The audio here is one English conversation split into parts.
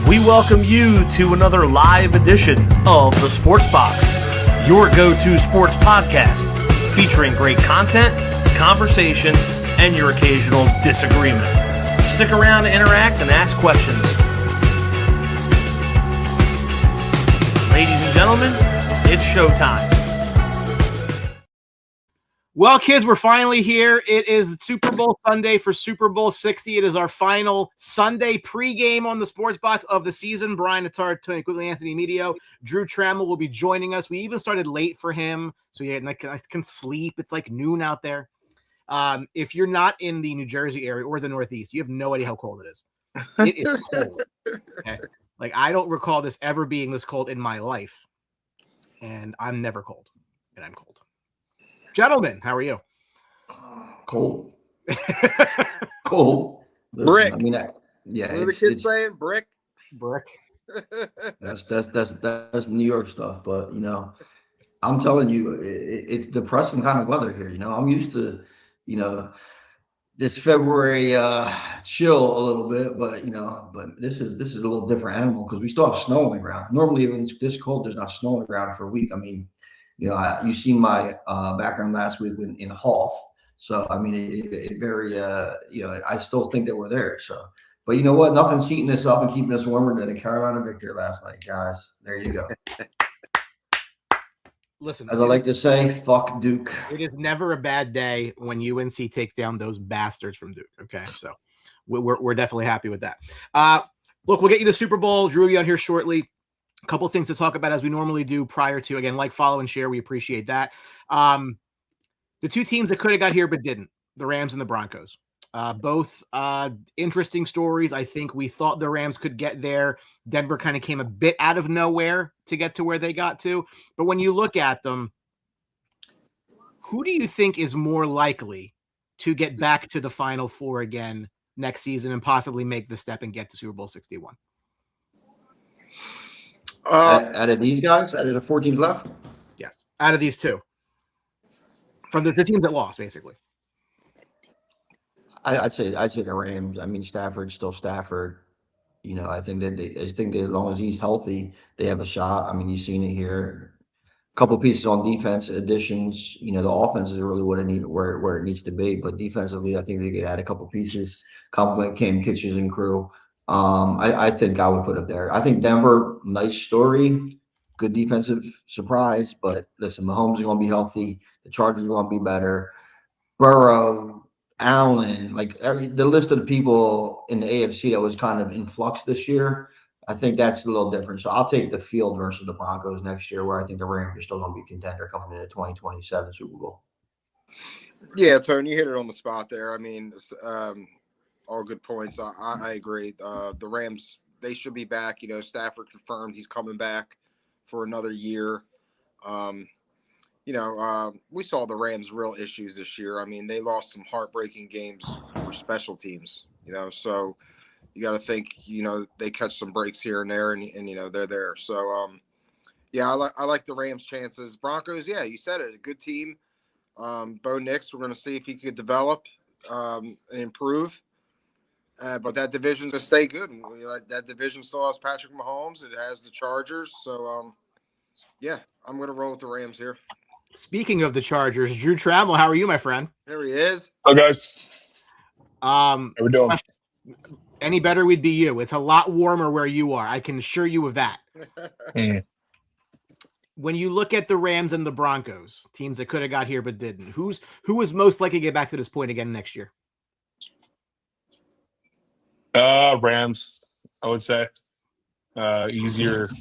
We welcome you to another live edition of The Sports Box, your go-to sports podcast featuring great content, conversation, and your occasional disagreement. Stick around to interact and ask questions. Ladies and gentlemen, it's showtime. Well, kids, we're finally here. It is Super Bowl Sunday for Super Bowl 60. It is our final Sunday pregame on the Sports Box of the season. Brian Nattar, Tony Quigley, Anthony Medio, Drew Trammell will be joining us. We even started late for him, so I can sleep. It's like noon out there. If you're not in the New Jersey area or the Northeast, you have no idea how cold it is. It is cold. Okay? Like, I don't recall this ever being this cold in my life, and I'm never cold, and I'm cold. Gentlemen, how are you? Cold. Cold. Listen, brick. I mean, yeah. What are the kids saying? Brick. That's New York stuff, but I'm telling you, it's depressing kind of weather here. I'm used to, this February chill a little bit, but this is a little different animal because we still have snow on the ground. Normally, when it's this cold, there's not snow on the ground for a week. I mean, you see my background last week in Hoff. So, I mean, it very, I still think that we're there. So, but you know what? Nothing's heating us up and keeping us warmer than a Carolina victory last night, guys. There you go. Listen, as I like to say, fuck Duke. It is never a bad day when UNC takes down those bastards from Duke. Okay, so we're definitely happy with that. Look, we'll get you the Super Bowl. Drew will be on here shortly. A couple of things to talk about as we normally do prior to, again, like, follow, and share. We appreciate that. The two teams that could have got here but didn't, the Rams and the Broncos. Both interesting stories. I think we thought the Rams could get there. Denver kind of came a bit out of nowhere to get to where they got to. But when you look at them, who do you think is more likely to get back to the Final Four again next season and possibly make the step and get to Super Bowl 61? Out of these guys, out of the 4 teams left? Yes, out of these two. From the teams that lost, basically. I'd say the Rams. I mean, Stafford's still Stafford. I think that as long as he's healthy, they have a shot. I mean, you've seen it here. A couple pieces on defense, additions. The offense is really what it needs, where it needs to be. But defensively, I think they could add a couple pieces, complement Cam Kitchens and crew. I think I would put it there. I think Denver, nice story, good defensive surprise. But listen, Mahomes is going to be healthy. The Chargers are going to be better. Burrow, Allen, the list of the people in the AFC that was kind of in flux this year, I think that's a little different. So I'll take the field versus the Broncos next year, where I think the Rams are still going to be a contender coming into 2027 Super Bowl. Yeah, Tony, you hit it on the spot there. I mean, all good points. I agree. The Rams, they should be back. Stafford confirmed he's coming back for another year. We saw the Rams' real issues this year. I mean, they lost some heartbreaking games for special teams, so you got to think, they catch some breaks here and there, and they're there. So, I like the Rams' chances. Broncos, yeah, you said it, a good team. Bo Nix, we're going to see if he could develop and improve. But that division's going to stay good. That division still has Patrick Mahomes. It has the Chargers. So, I'm going to roll with the Rams here. Speaking of the Chargers, Drew Trammell, how are you, my friend? There he is. Hello, guys. How we doing? Any better would be you. It's a lot warmer where you are. I can assure you of that. When you look at the Rams and the Broncos, teams that could have got here but didn't, who is most likely to get back to this point again next year? Rams, I would say. Easier. I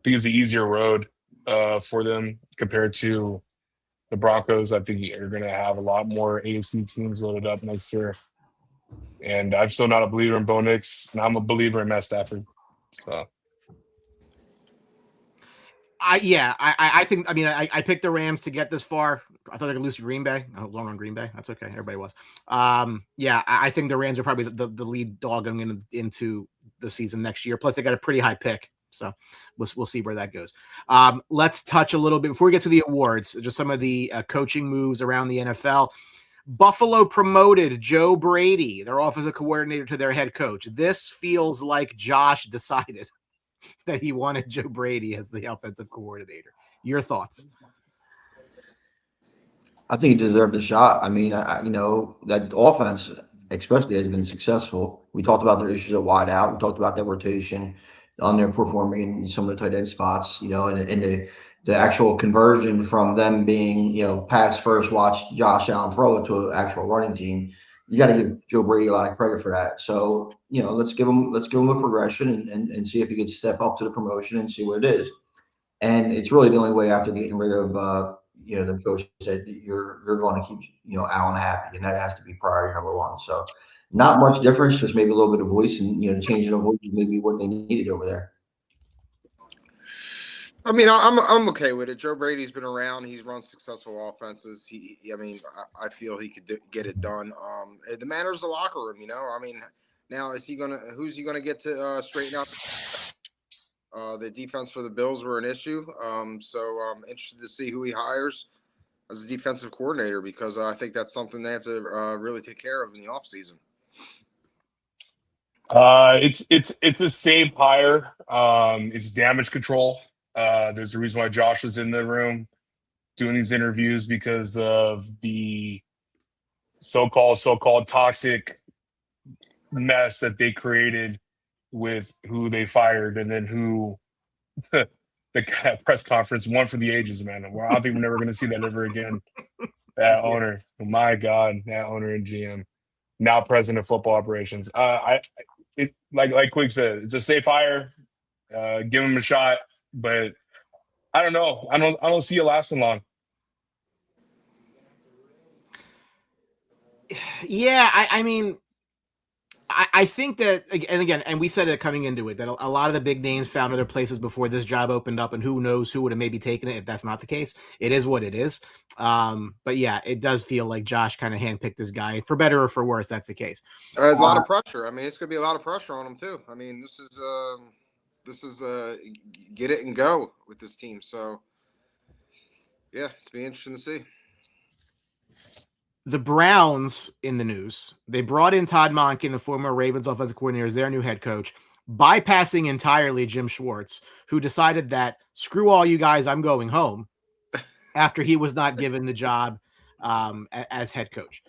think it's the easier road for them compared to the Broncos. I think you're going to have a lot more AFC teams loaded up next year. And I'm still not a believer in Bo Nix, and I'm a believer in Matt Stafford. So, I think. I mean, I picked the Rams to get this far. I thought they were going to lose to Green Bay. Long on Green Bay. That's okay. Everybody was. I think the Rams are probably the lead dog going into the season next year. Plus, they got a pretty high pick. So we'll see where that goes. Let's touch a little bit before we get to the awards, just some of the coaching moves around the NFL. Buffalo promoted Joe Brady, their offensive coordinator, to their head coach. This feels like Josh decided that he wanted Joe Brady as the offensive coordinator. Your thoughts? I think he deserved a shot. I mean, that offense especially has been successful. We talked about their issues at wide out. We talked about their rotation, underperforming in some of the tight end spots, and the actual conversion from them being, pass first, watch Josh Allen throw it to an actual running team. You got to give Joe Brady a lot of credit for that. So, let's give him a progression and see if he could step up to the promotion and see what it is. And it's really the only way after getting rid of, the coach said you're going to keep, Allen happy, and that has to be priority number one. So not much difference, just maybe a little bit of voice and, changing of voice is maybe what they needed over there. I mean, I'm okay with it. Joe Brady's been around. He's run successful offenses. I feel he could get it done. The matters the locker room, I mean, now who's he gonna get to straighten out? The defense for the Bills were an issue. So I'm interested to see who he hires as a defensive coordinator, because I think that's something they have to really take care of in the offseason. It's a safe hire. It's damage control. There's a reason why Josh was in the room doing these interviews, because of the so-called toxic mess that they created with who they fired, and then who the press conference, one for the ages, man. I don't think we're never going to see that ever again. That owner, oh my God, that owner and GM, now president of football operations. Like Quig said, it's a safe hire. Give him a shot, but I don't know. I don't see it lasting long. Yeah, I mean, I think that, and we said it coming into it, that a lot of the big names found other places before this job opened up, and who knows who would have maybe taken it if that's not the case. It is what it is. But yeah, it does feel like Josh kind of handpicked this guy, for better or for worse. That's the case. A lot of pressure. I mean, it's going to be a lot of pressure on him too. I mean, this is get it and go with this team. So yeah, it's be interesting to see. The Browns in the news. They brought in Todd Monken, the former Ravens offensive coordinator, as their new head coach, bypassing entirely Jim Schwartz, who decided that, screw all you guys, I'm going home, after he was not given the job as head coach.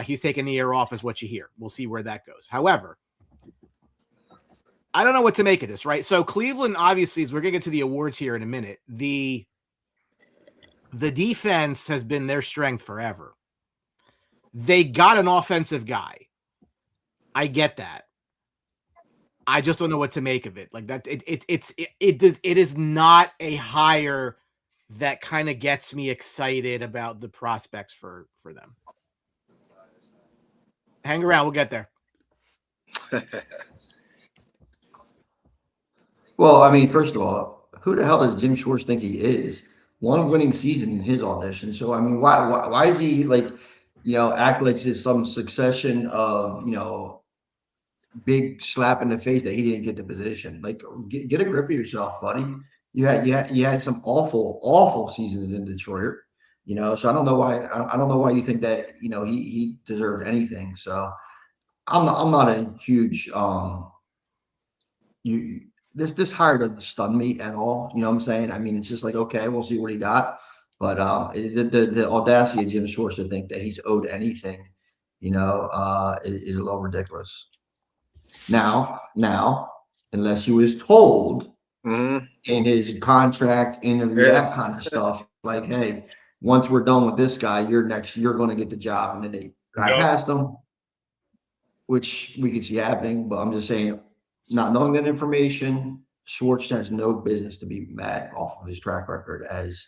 He's taking the year off, is what you hear. We'll see where that goes. However, I don't know what to make of this, right? So Cleveland, obviously, as we're going to get to the awards here in a minute, the defense has been their strength forever. They got an offensive guy. I get that. I just don't know what to make of it. Like that, it is not a hire that kind of gets me excited about the prospects for them. Hang around, we'll get there. Well, I mean, first of all, who the hell does Jim Schwartz think he is? One winning season in his audition. So I mean, why is he like, act like it's some succession of, big slap in the face that he didn't get the position? Like, get a grip of yourself, buddy. You had some awful seasons in Detroit, So I don't know why you think that he deserved anything. So I'm not a huge this hire doesn't stun me at all. You know what I'm saying? I mean, it's just like, okay, we'll see what he got. But the audacity of Jim Schwartz to think that he's owed anything, is a little ridiculous. Now, unless he was told in his contract interview, that kind of stuff, like, hey, once we're done with this guy, you're going to get the job, and then they got past him, which we could see happening. But I'm just saying, not knowing that information, Schwartz has no business to be mad off of his track record as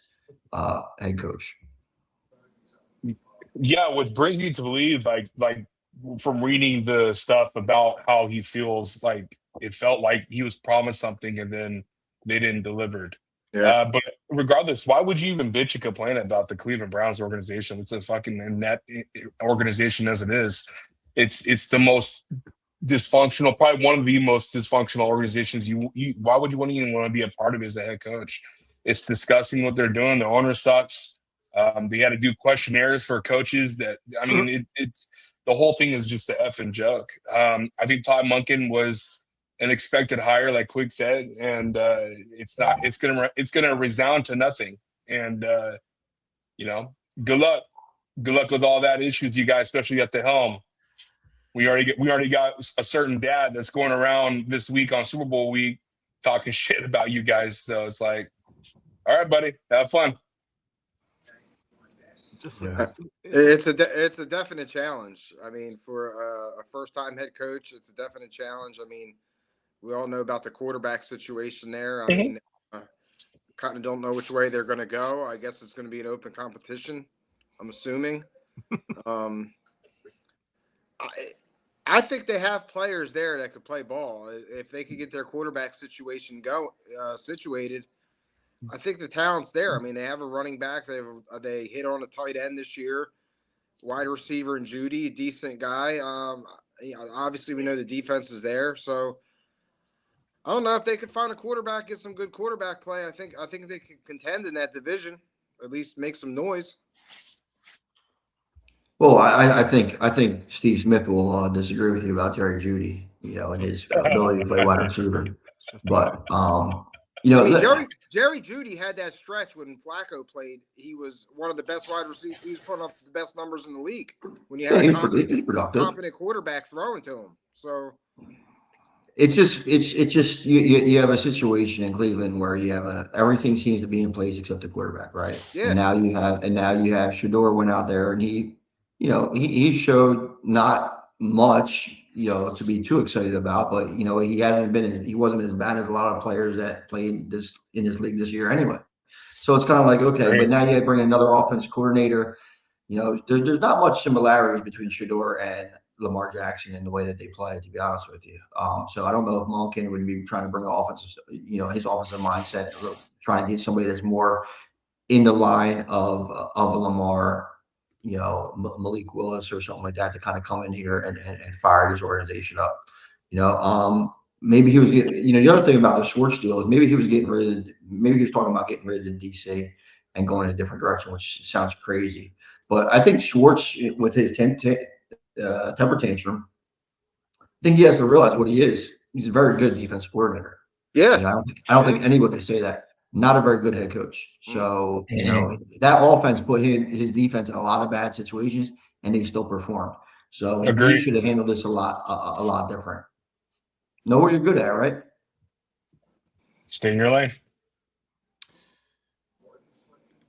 head coach. Yeah, what brings me to believe, like from reading the stuff about how he feels, like it felt like he was promised something and then they didn't deliver. Yeah. But regardless, why would you even bitch and complain about the Cleveland Browns organization? It's a fucking inept organization as it is. It's the most dysfunctional, probably one of the most dysfunctional organizations. Why would you even want to be a part of it as a head coach? It's disgusting what they're doing. The owner sucks. They had to do questionnaires for coaches. It's the whole thing is just a effing joke. I think Todd Monken was an expected hire, like Quick said, and it's not. It's gonna resound to nothing. And good luck. Good luck with all that issues you guys, especially at the helm. We already got a certain dad that's going around this week on Super Bowl week talking shit about you guys. So it's like, all right, buddy, have fun. It's a definite challenge. I mean, for a first-time head coach, it's a definite challenge. I mean, we all know about the quarterback situation there. I mean, kind of don't know which way they're going to go. I guess it's going to be an open competition, I'm assuming. I think they have players there that could play ball. If they could get their quarterback situation situated, I think the talent's there. I mean, they have a running back. They hit on a tight end this year, wide receiver in Judy, decent guy. Obviously, we know the defense is there. So I don't know if they could find a quarterback, get some good quarterback play. I think they can contend in that division, at least make some noise. Well, I think Steve Smith will disagree with you about Jerry Jeudy, and his ability to play wide receiver. But Jerry Jeudy had that stretch when Flacco played. He was one of the best wide receivers. He was putting up the best numbers in the league when you had a competent quarterback throwing to him. So it's just you have a situation in Cleveland where you have everything seems to be in place except the quarterback, right? Yeah. And now you have Shador went out there and he showed not much, to be too excited about, but he wasn't as bad as a lot of players that played in this league this year anyway. So it's kind of like, okay, but now you bring another offense coordinator. There's not much similarities between Shador and Lamar Jackson in the way that they play, to be honest with you. So I don't know if Monken would be trying to bring an offensive, his offensive mindset, trying to get somebody that's more in the line of a Lamar, Malik Willis or something like that to kind of come in here and fire his organization up. Maybe he was getting, the other thing about the Schwartz deal is maybe he was talking about getting rid of DC and going in a different direction, which sounds crazy. But I think Schwartz, with his temper tantrum, I think he has to realize what he is. He's a very good defensive coordinator. Yeah. I don't think anyone can say that. Not a very good head coach. So, that offense put his defense in a lot of bad situations, and they still performed. So he should have handled this a lot different. Know what you're good at, right? Stay in your lane.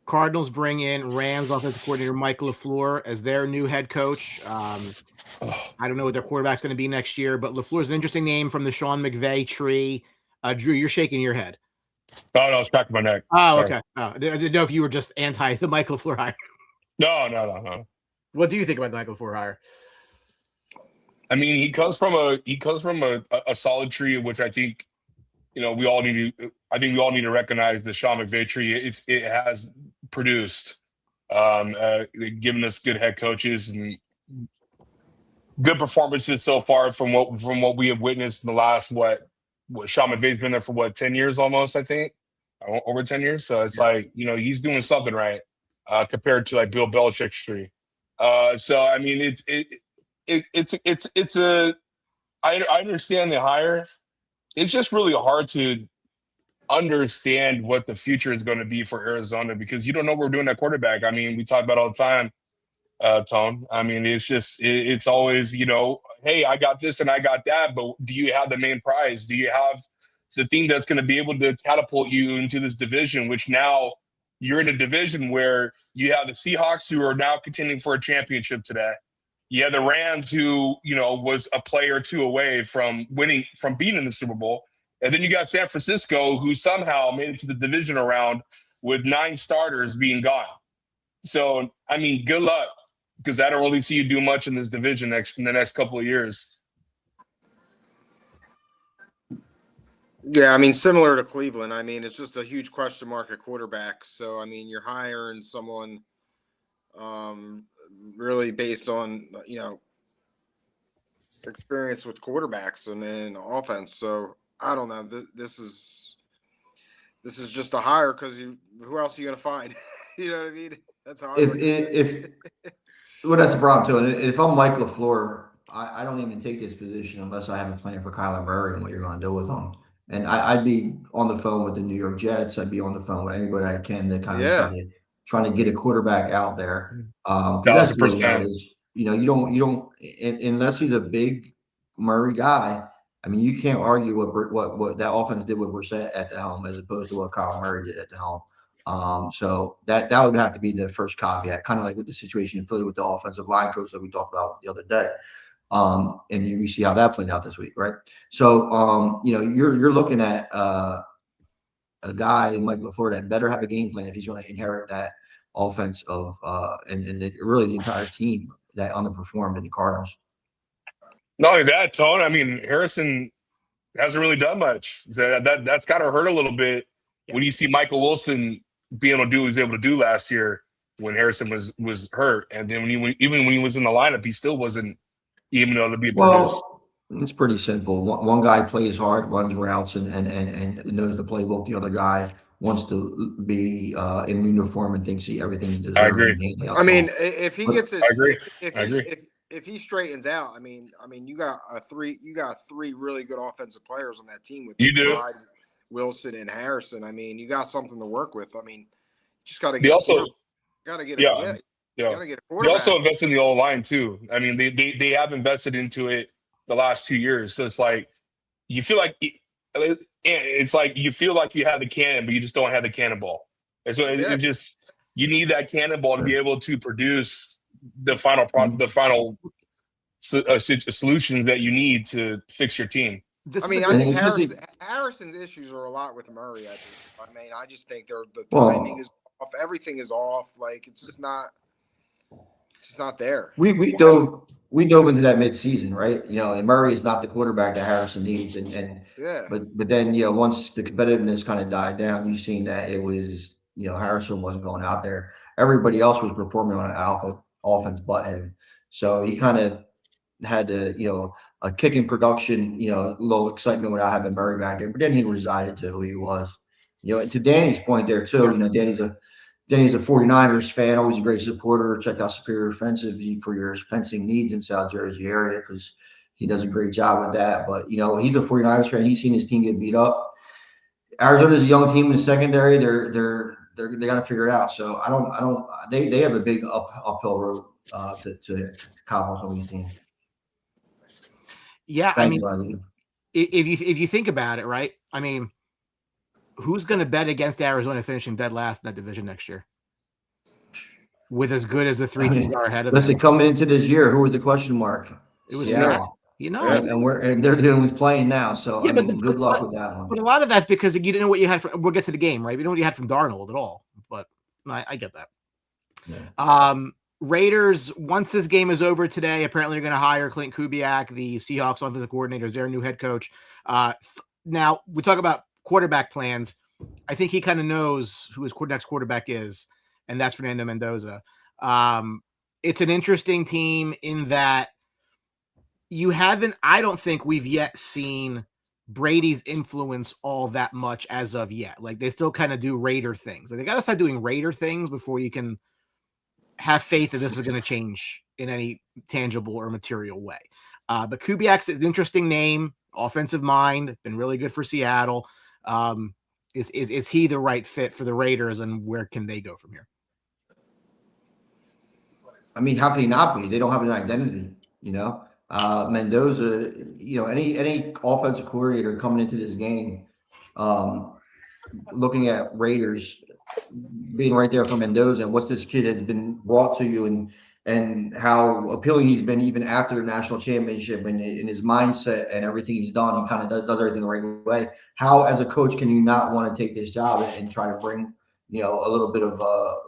Cardinals bring in Rams offensive coordinator Mike LaFleur as their new head coach. I don't know what their quarterback's going to be next year, but LaFleur's an interesting name from the Sean McVay tree. Drew, you're shaking your head. Oh, no, I was cracking my neck. Oh, Sorry. okay. Oh, I didn't know if you were just anti the Mike LaFleur hire. No. What do you think about the Mike LaFleur hire? I mean, he comes from a solid tree, which I think, we all need to recognize the Sean McVay tree. It has produced, giving us good head coaches and good performances so far from what we have witnessed in the last what Sean McVay's been there for 10 years almost, I think, over 10 years. So it's he's doing something right compared to like Bill Belichick's tree. So I mean, I understand the hire. It's just really hard to understand what the future is going to be for Arizona because you don't know what we're doing at quarterback. I mean, we talk about it all the time, Tone. I mean, it's always, hey, I got this and I got that, but do you have the main prize? Do you have the thing that's going to be able to catapult you into this division, which now you're in a division where you have the Seahawks who are now contending for a championship today. You have the Rams who, was a play or two away from being in the Super Bowl. And then you got San Francisco who somehow made it to the divisional round with 9 starters being gone. So, I mean, good luck. Because I don't really see you do much in this division in the next couple of years. Yeah, I mean, similar to Cleveland. I mean, it's just a huge question mark at quarterback. So, I mean, you're hiring someone really based on, experience with quarterbacks and offense. So, I don't know. This is just a hire because who else are you going to find? You know what I mean? That's how I look at it. if well, that's a problem too. And if I'm Mike LaFleur, I don't even take this position unless I have a plan for Kyler Murray and what you're going to do with him. And I'd be on the phone with the New York Jets. I'd be on the phone with anybody I can to kind of Yeah. trying to get a quarterback out there. Because that's really how it 1,000%. is. You don't unless he's a big Murray guy. I mean, you can't argue what that offense did with Brissett at the helm as opposed to what Kyler Murray did at the helm. So that would have to be the first caveat, kind of like with the situation in Philly with the offensive line coach that we talked about the other day. And you see how that played out this week, right? So you're looking at a guy Mike LaFleur that better have a game plan if he's going to inherit that offense of really the entire team that underperformed in the Cardinals. Not only that, Tone. I mean, Harrison hasn't really done much. So that's got to hurt a little bit when you see Michael Wilson being able to do what he was able to do last year when Harrison was hurt, and then even when he was in the lineup, he still wasn't even able to be produced. Well, it's pretty simple. One guy plays hard, runs routes, and knows the playbook. The other guy wants to be in uniform and thinks everything deserves. I agree. I mean, if he gets his, I agree. if he straightens out, I mean, you got three really good offensive players on that team with You do. Clyde, Wilson, and Harrison. I mean, you got something to work with. I mean, just got to They get. also, Got to get. yeah. Got to get a They quarterback. also invest in the O line too. I mean, they have invested into it the last 2 years. So it's like you feel like it's like you feel like you have the cannon, but you just don't have the cannonball. And so it just you need that cannonball to be able to produce the final solutions that you need to fix your team. I think Harrison's issues are a lot with Murray. I mean, I just think the timing is off. Everything is off. Like it's just not there. We dove into that midseason, right? And Murray is not the quarterback that Harrison needs, but then once the competitiveness kind of died down, you've seen that it was Harrison wasn't going out there. Everybody else was performing on an alpha offense but him. So he kind of had to a kick in production, a little excitement without having Murray back there. But then he resided to who he was. And to Danny's point there too, Danny's a 49ers fan, always a great supporter. Check out Superior Offensive for your fencing needs in South Jersey area because he does a great job with that. But he's a 49ers fan. He's seen his team get beat up. Arizona's a young team in the secondary. They got to figure it out. So they have a big uphill road to accomplish on these teams. Yeah, if you think about it, right? I mean, who's going to bet against Arizona finishing dead last in that division next year? With as good as the three teams are ahead of them. Listen, coming into this year, who was the question mark? It was Seattle. And they're the ones playing now. So good luck with that one. But a lot of that's because you didn't know what you had. We'll get to the game, right? We don't know what you had from Darnold at all. But I get that. Yeah. Raiders, once this game is over today, apparently they're going to hire Clint Kubiak, the Seahawks offensive coordinator, their new head coach. Now, we talk about quarterback plans. I think he kind of knows who his next quarterback is, and that's Fernando Mendoza. It's an interesting team in that I don't think we've yet seen Brady's influence all that much as of yet. Like, they still kind of do Raider things. Like, they got to start doing Raider things before you can have faith that this is going to change in any tangible or material way. But Kubiak's an interesting name, offensive mind, been really good for Seattle. Is he the right fit for the Raiders, and where can they go from here? I mean, how can he not be? They don't have an identity, Mendoza, any offensive coordinator coming into this game, looking at Raiders being right there for Mendoza and what's this kid has been brought to you and how appealing he's been even after the national championship and in his mindset and everything he's done, he kind of does everything the right way. How, as a coach, can you not want to take this job and try to bring, a little bit of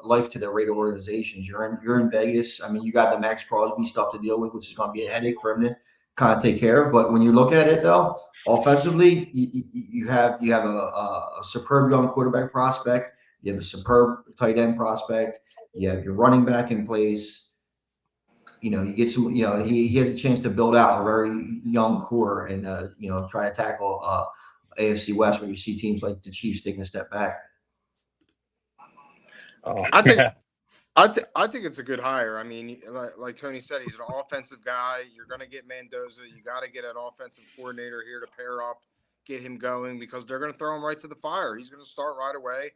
life to the Raider organizations? You're in Vegas. I mean, you got the Max Crosby stuff to deal with, which is going to be a headache for him to kind of take care of. But when you look at it, though, offensively, you have a superb young quarterback prospect. You have a superb tight end prospect. You have your running back in place. You get some. He has a chance to build out a very young core and try to tackle AFC West, where you see teams like the Chiefs taking a step back. I think I think it's a good hire. I mean, like Tony said, he's an offensive guy. You're going to get Mendoza. You got to get an offensive coordinator here to pair up, get him going, because they're going to throw him right to the fire. He's going to start right away,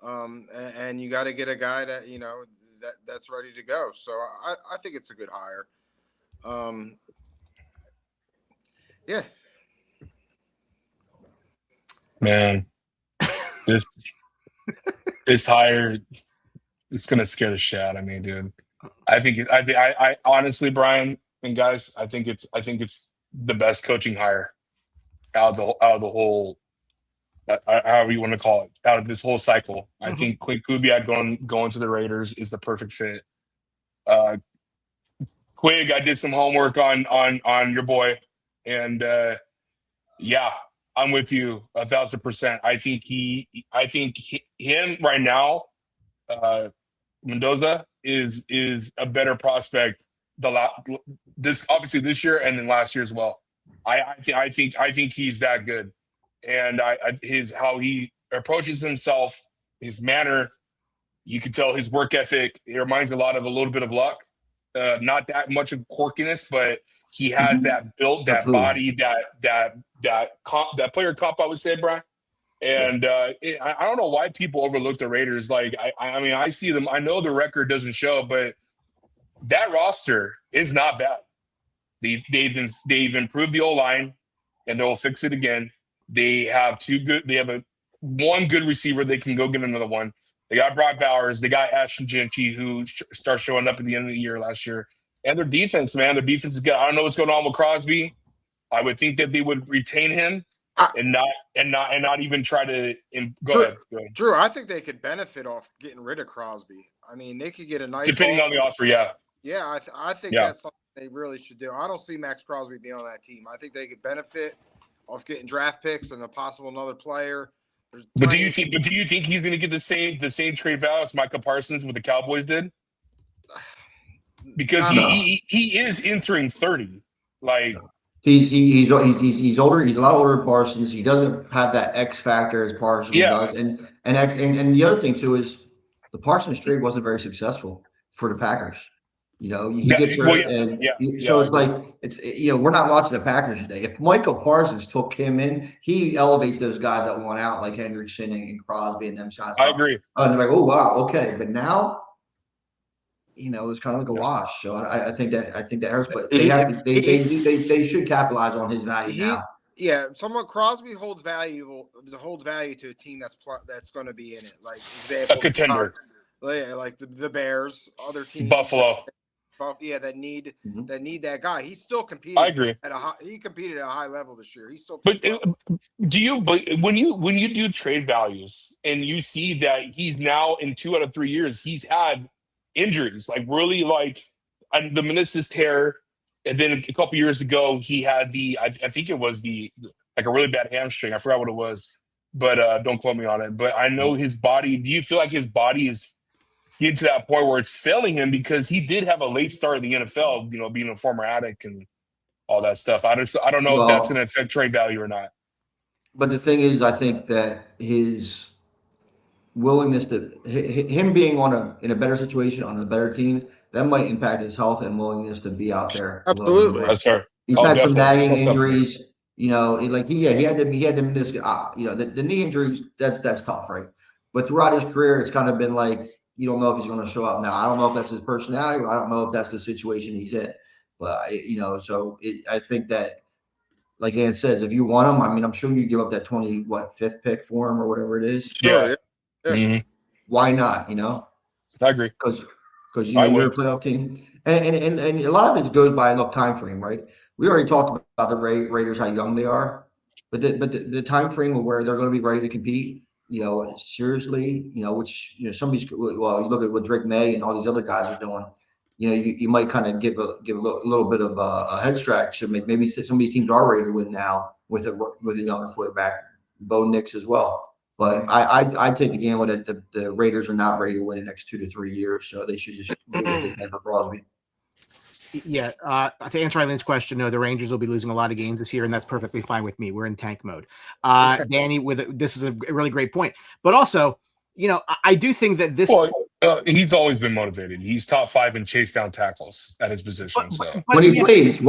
and you got to get a guy that that's ready to go. So I think it's a good hire. Yeah. Man, this hire, it's gonna scare the shit out of me, dude. I honestly, Brian and guys, I think it's the best coaching hire out of the whole, however you want to call it, out of this whole cycle. I think Clint Kubiak going to the Raiders is the perfect fit. Quig, I did some homework on your boy, and yeah, I'm with you 1,000%. I think him right now, Mendoza is a better prospect. This year and then last year as well. I think he's that good, and how he approaches himself, his manner, you can tell his work ethic. It reminds a little bit of Luck. Not that much of quirkiness, but he has that build, that Absolutely. body, that player comp, I would say, Brian. And I don't know why people overlook the Raiders. Like, I mean, I see them. I know the record doesn't show, but that roster is not bad. They've improved the O-line, and they'll fix it again. They have one good receiver. They can go get another one. They got Brock Bowers. They got Ashton Genty, who starts showing up at the end of the year last year. And their defense, man, is good. I don't know what's going on with Crosby. I would think that they would retain him and not even try to go ahead. Drew, I think they could benefit off getting rid of Crosby. I mean, they could get a nice depending on the offer. Yeah. Yeah, I think that's something they really should do. I don't see Max Crosby being on that team. I think they could benefit off getting draft picks and a possible another player. But do you think he's going to get the same trade value as Micah Parsons with the Cowboys did? Because he is entering 30. Like he's older. He's a lot older than Parsons. He doesn't have that X factor as Parsons does. And the other thing too is the Parsons trade wasn't very successful for the Packers. You know, he gets hurt, so it's like we're not watching the Packers today. If Michael Parsons took him in, he elevates those guys that went out like Hendrickson and Crosby and them shots. I agree. And they're like, oh wow, okay, but now, it's kind of like a wash. So I think that hurts, but they should capitalize on his value now. Yeah, Crosby holds value to a team that's going to be in it, like a contender. Like the Bears, other teams, Buffalo. That need that guy. He's still competing. I agree. He competed at a high level this year. He's still. But when you do trade values and you see that he's now in 2 out of 3 years he's had injuries, like really like the meniscus tear, and then a couple years ago he had I think it was a really bad hamstring. I forgot what it was, but don't quote me on it. But I know his body. Do you feel like his body is getting to that point where it's failing him, because he did have a late start in the NFL, being a former addict and all that stuff. I don't know if that's going to affect trade value or not. But the thing is, I think that his willingness him being in a better situation on a better team, that might impact his health and willingness to be out there. Absolutely. That's fair. He's had some nagging injuries. He had the meniscus. The knee injuries. That's tough, right? But throughout his career, it's kind of been like, you don't know if he's going to show up now. I don't know if that's his personality, or I don't know if that's the situation he's in. But I think that, like Ann says, if you want him, I mean, I'm sure you give up that 5th pick for him or whatever it is. Sure. Yeah. Mm-hmm. Why not? I agree. Because you're a playoff team, and a lot of it goes by time frame, right? We already talked about the Raiders, how young they are, but the time frame of where they're going to be ready to compete. Seriously, which you look at what Drake May and all these other guys are doing. You might kind of give a little bit of a head scratch. Maybe some of these teams are ready to win now with a younger quarterback, Bo Nix as well. But I take the gamble that the Raiders are not ready to win the next 2 to 3 years, so they should just do what they can for Crosby. Yeah, to answer Eileen's question, no, the Rangers will be losing a lot of games this year, and that's perfectly fine with me. We're in tank mode. Danny, this is a really great point. But also, I do think that this He's always been motivated. He's top 5 in chase down tackles at his position. So when he plays.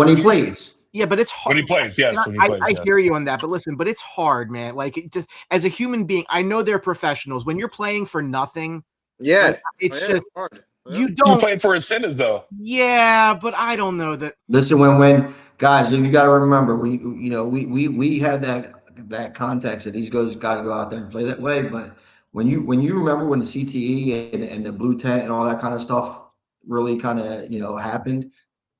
Yeah, but it's hard. when he plays, yes, when he plays, I yes. hear you on that, but listen, but it's hard, man. Like, just as a human being, I know they're professionals. When you're playing for nothing, Yeah, like, it's just hard. you He's don't. playing for incentives, though. Yeah, but I don't know that. Listen, when guys, you got to remember, we have that context that these guys got to go out there and play that way. But when you remember when the CTE and the blue tent and all that kind of stuff really kind of happened,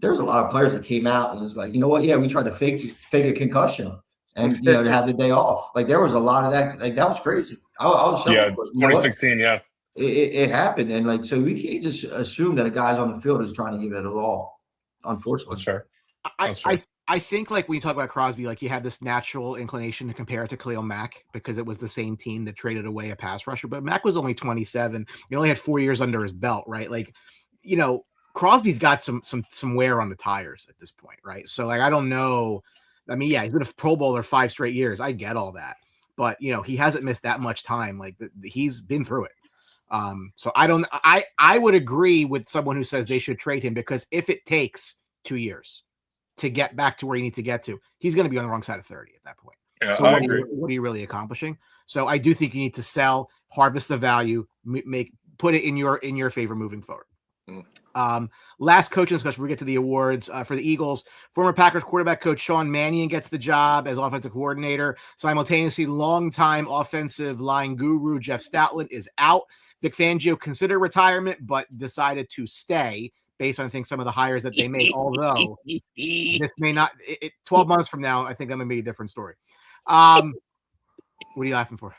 there was a lot of players that came out and was like, you know what, yeah, we tried to fake a concussion and to have the day off. Like there was a lot of that. Like that was crazy. I was Yeah, shocked, but you know what? 2016, yeah. It happened, and like so, we can't just assume that a guy's on the field is trying to give it a all. Unfortunately, That's fair. I think like when you talk about Crosby, like you have this natural inclination to compare it to Khalil Mack because it was the same team that traded away a pass rusher. But Mack was only 27. He only had 4 years under his belt, right? Like, Crosby's got some wear on the tires at this point, right? So like I don't know. I mean, yeah, he's been a Pro Bowler 5 straight years. I get all that, but he hasn't missed that much time. Like he's been through it. So I would agree with someone who says they should trade him because if it takes 2 years to get back to where you need to get to, he's going to be on the wrong side of 30 at that point. Yeah, so what are you really accomplishing? So I do think you need to sell, harvest the value, put it in your favor moving forward. Last coaching discussion, we get to the awards for the Eagles. Former Packers quarterback coach Sean Mannion gets the job as offensive coordinator. Simultaneously, longtime offensive line guru Jeff Stoutland is out. Vic Fangio considered retirement, but decided to stay based on, I think, some of the hires that they made. Although this may not, 12 months from now, I think I'm going to be a different story. What are you laughing for?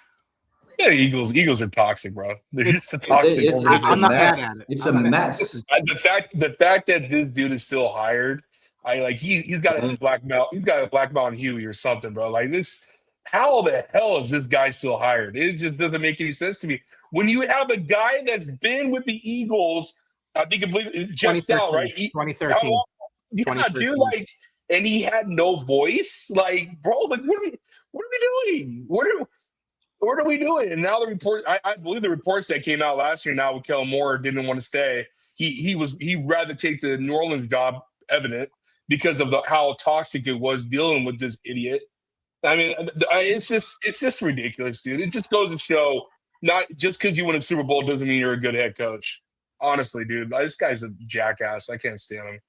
Yeah, Eagles are toxic, bro. They're just a toxic organization. I'm not mad at it. It's a mess. The fact that this dude is still hired, he's got a black belt. He's got a black belt in Huey or something, bro. Like this, how the hell is this guy still hired? It just doesn't make any sense to me. When you have a guy that's been with the Eagles, I think Jeff Stout, right? 2013. Yeah, dude, and he had no voice. Like, bro, what are we doing? What are we doing? And now the report, I believe the reports that came out last year now with Kellen Moore didn't want to stay. He'd rather take the New Orleans job, evident, because of how toxic it was dealing with this idiot. I mean, it's just ridiculous, dude. It just goes to show, not just because you win a Super Bowl doesn't mean you're a good head coach. Honestly, dude, this guy's a jackass. I can't stand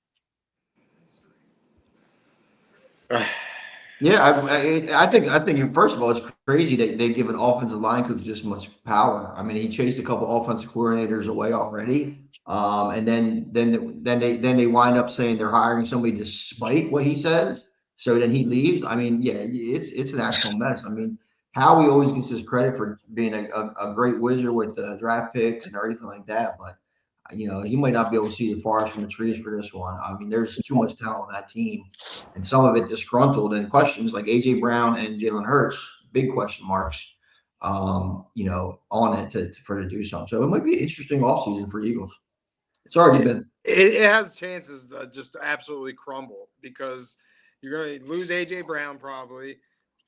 him. Yeah, I think first of all, it's crazy that they give an offensive line coach this much power. I mean, he chased a couple offensive coordinators away already, and then they wind up saying they're hiring somebody despite what he says. So then he leaves. I mean, yeah, it's an actual mess. I mean, Howie always gets his credit for being a great wizard with the draft picks and everything like that, but he might not be able to see the forest from the trees for this one. I mean, there's too much talent on that team, and some of it disgruntled and questions like A.J. Brown and Jalen Hurts, big question marks, on it to do something. So it might be an interesting offseason for Eagles. It's already been. It has chances to just absolutely crumble because you're going to lose A.J. Brown probably.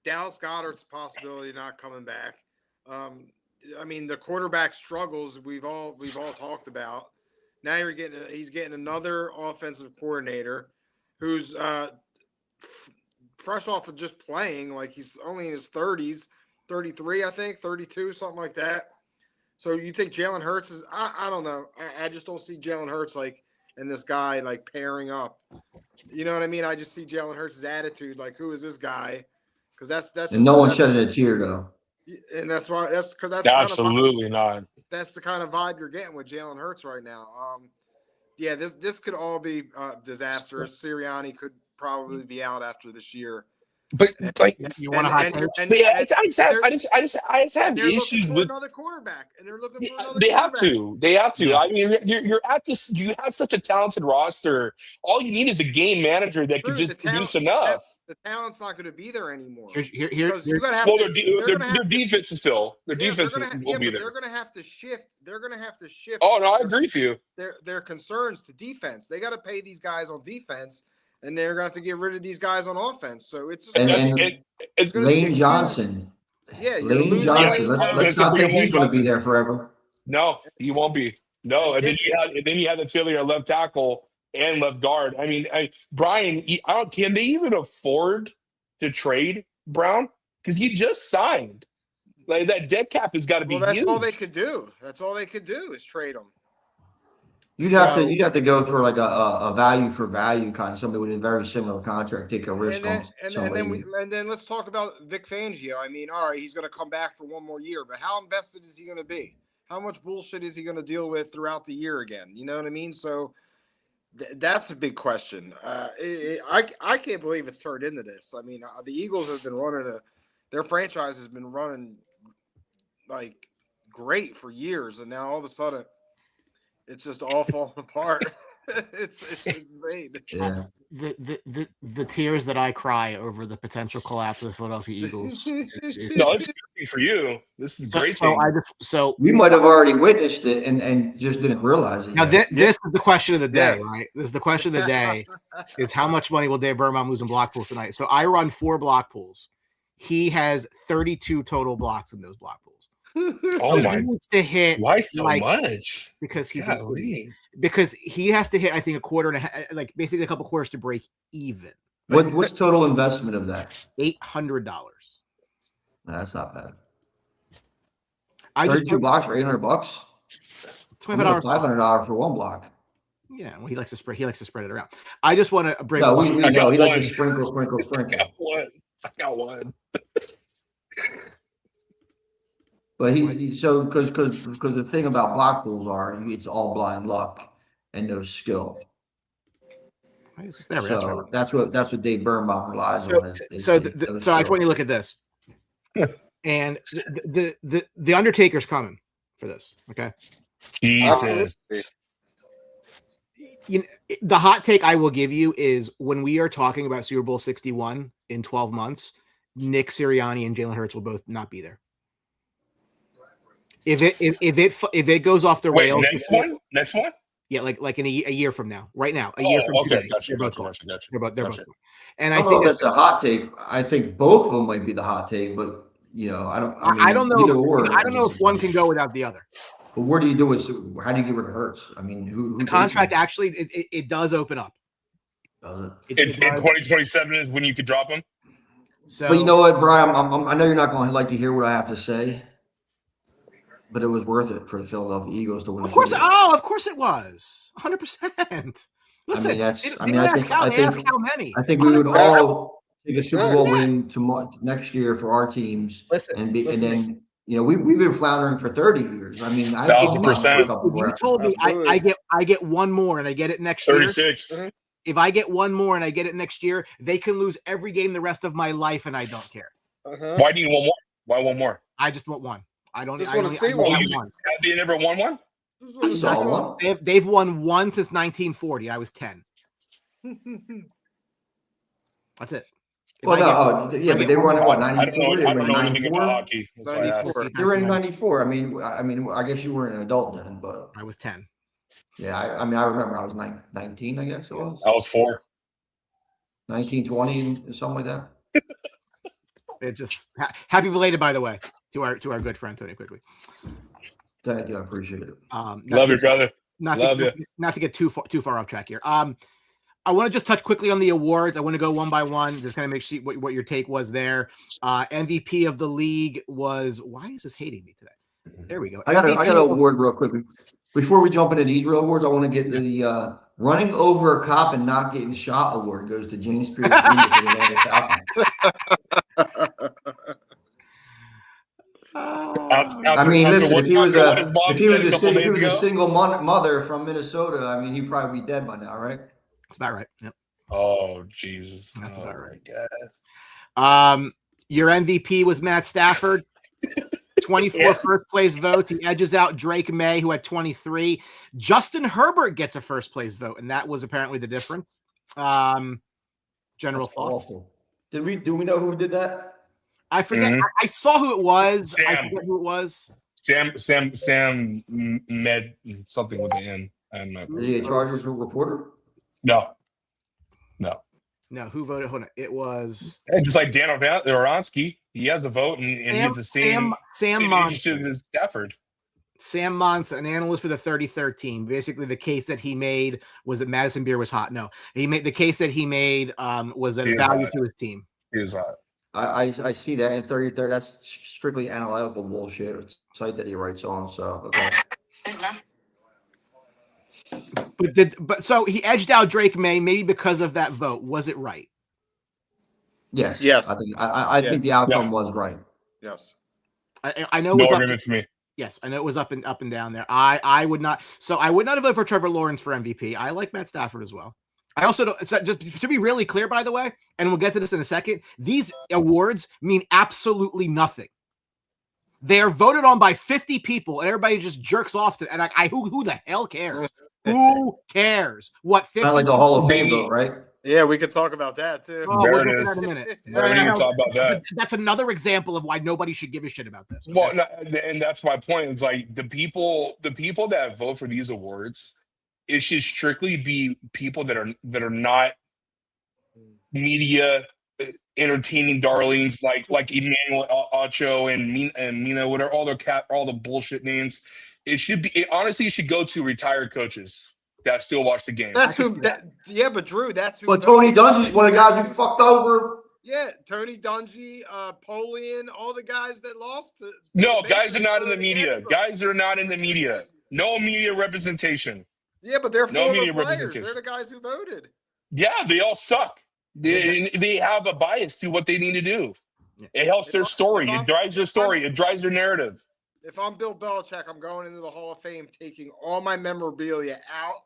Dallas Goedert's a possibility of not coming back. I mean, the quarterback struggles we've all talked about. Now he's getting another offensive coordinator who's fresh off of just playing. Like he's only in his 30s, 33, I think, 32, something like that. So you think Jalen Hurts is? I don't know. I just don't see Jalen Hurts and this guy pairing up. You know what I mean? I just see Jalen Hurts' attitude. Like, who is this guy? Because that's. And no one shedded a tear though. And that's why that's absolutely not. That's the kind of vibe you're getting with Jalen Hurts right now. Yeah, this could all be disastrous. Sirianni could probably be out after this year. But you want to hide? I just have issues with another quarterback, and they're looking for another. They have to. Yeah. I mean, you're at this. You have such a talented roster. All you need is a game manager that can just produce enough. The talent's not going to be there anymore. You're gonna have their defense is still. Their defense will be there. They're going to have to shift. They're going to have to shift. Oh no, I agree with you. Their concerns to defense. They got to pay these guys on defense. And they're going to have to get rid of these guys on offense. So it's Lane Johnson. Yeah, Lane Johnson. Let's not think he's going to be there forever. No, he won't be. No, and then you had the failure at left tackle and left guard. I mean, Brian, can they even afford to trade Brown? Because he just signed. Like that dead cap has got to be Well, that's huge. all they could do. That's all they could do is trade him. You'd have to go for like a value for value kind of somebody with a very similar contract, take a risk on somebody. And then let's talk about Vic Fangio. I mean, all right, he's going to come back for one more year, but how invested is he going to be? How much bullshit is he going to deal with throughout the year again? You know what I mean? So that's a big question. I can't believe it's turned into this. I mean, the Eagles have been running their franchise has been running like great for years, and now all of a sudden it's just all falling apart. It's insane. Yeah. The tears that I cry over the potential collapse of the Philadelphia Eagles. No, it's great for you. This is great. So we might have already witnessed it and just didn't realize it. Now this is the question of the day, right? This is the question of the day: is how much money will Dave Birnbaum lose in block pools tonight? So I run 4 block pools. He has 32 total blocks in those block pools. Oh my! He needs to hit. Why so much? Because he's Golly. because he has to hit. I think a quarter and a half, like basically a couple quarters to break even. What's total investment of that? $800. That's not bad. I just 32 blocks for $800. $25. $500 for one block. Yeah, well, he likes to spread. He likes to spread it around. I just want to bring. No, we know he likes one. to sprinkle. I got one. But because the thing about block pools it's all blind luck and no skill. So that's what Dave Birnbaum relies on. So I just want you to look at this, and the Undertaker's coming for this. Okay. Jesus. The hot take I will give you is when we are talking about Super Bowl 61 in 12 months, Nick Sirianni and Jalen Hurts will both not be there. If it goes off the rails, next one, yeah, like in a year from now, right now, a year from today, gotcha, they're both gotcha. They're both gone. And I think that's a hot take. I think both of them might be the hot take, but I don't know. I don't know if one can go without the other. But where do you do it? So how do you get rid of Hurts? I mean, who the contract actually it does open up. Does it? In 2027 is when you could drop him. So, but you know what, Brian? I know you're not going to like to hear what I have to say, but it was worth it for the Philadelphia Eagles to win. Of course it was 100%. Listen, ask how many. I think we would all take a Super Bowl win to next year for our teams. Listen, then. We've been floundering for 30 years. I mean, 1,000%. You told me I get one more and I get it next 36. year. If I get one more and I get it next year, they can lose every game the rest of my life, and I don't care. Why do you want more? Why one more? I just want one. I don't just want to see one. Have they never won one? They've won one since 1940. I was 10. That's it. But they were on what, 94? I don't know anything about hockey. 94. You were in 94. I mean, I guess you weren't an adult then, but I was 10. Yeah, I remember I was 19, I guess it was. I was 4. 19, 20, something like that. It just happy belated, by the way, to our good friend Tony quickly. Thank you, I appreciate it. Love you, brother. Not to get too far off track here. I want to just touch quickly on the awards. I want to go one by one, just kind of make sure what your take was there. MVP of the league was. Why is this hating me today? There we go. I got an award real quick. Before we jump into these real awards, I want to get the running over a cop and not getting shot award goes to James Pierce Jr. for the Falcons. I mean, listen, if he was a single mother from Minnesota, I mean, he'd probably be dead by now, right? That's about right. Yep. Oh, Jesus. That's about right. God. Your MVP was Matt Stafford. 24 first place votes. He edges out Drake May, who had 23. Justin Herbert gets a first place vote, and that was apparently the difference. General That's thoughts? Awful. Do we know who did that? I forget. I saw who it was. Sam. I forget who it was. Sam Med something with the N. I'm not. Is he a Chargers reporter? No. No, who voted? Hold on. It was just like Dan Oronsky. He has a vote, and he's the same Sam Monson. as Stafford. Sam Monson, an analyst for the 33rd team. Basically, the case that he made was that Madison Beer was hot. No, he made the case that he made was a value to his team. He was hot. I see that in 33rd. That's strictly analytical bullshit. It's a site that he writes on. So okay. There's nothing. But so he edged out Drake May maybe because of that vote. Was it right? Yes. Yes. I think the outcome was right. Yes. I know it No was argument for me. Yes, I know it was up and down there. I would not. So I would not have voted for Trevor Lawrence for MVP. I like Matt Stafford as well. I also don't, so just to be really clear, by the way, and we'll get to this in a second. These awards mean absolutely nothing. They are voted on by 50 people, and everybody just jerks off to. And who the hell cares? Who cares? What 50? Not like the Hall of Fame vote, right? Yeah, we could talk about that too. Oh, we'll There get it to is. that in a minute. We don't even talk about that. That's another example of why nobody should give a shit about this. Okay? Well, and that's my point. It's like the people that vote for these awards, it should strictly be people that are not media entertaining darlings like Emmanuel Ocho and Mina, whatever, all the bullshit names. It honestly should go to retired coaches that still watch the game. That's who. Yeah, but Drew, that's who. But Tony Dungy's one of the guys who fucked over. Yeah, Tony Dungy, Polian, all the guys that lost. No, guys are not in the media. Guys are not in the media. No media representation. Yeah, but they're No former media players. representation. They're the guys who voted. Yeah, they all suck. They have a bias to what they need to do. It helps their story. It drives their story. It drives their narrative. If I'm Bill Belichick, I'm going into the Hall of Fame, taking all my memorabilia out.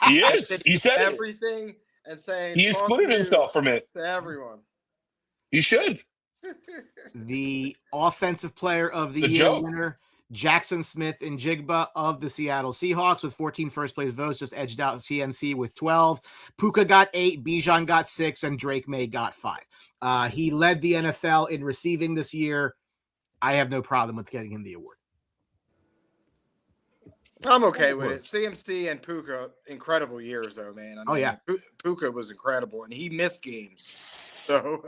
He is. He said everything and saying he excluded himself from it. To everyone. He should. The offensive player of the year winner, Jackson Smith and Jigba of the Seattle Seahawks with 14 first place votes, just edged out CMC with 12. Puka got 8, Bijan got 6, and Drake May got 5. He led the NFL in receiving this year. I have no problem with getting him the award. I'm okay with it. CMC and Puka, incredible years though, man. Puka was incredible, and he missed games. So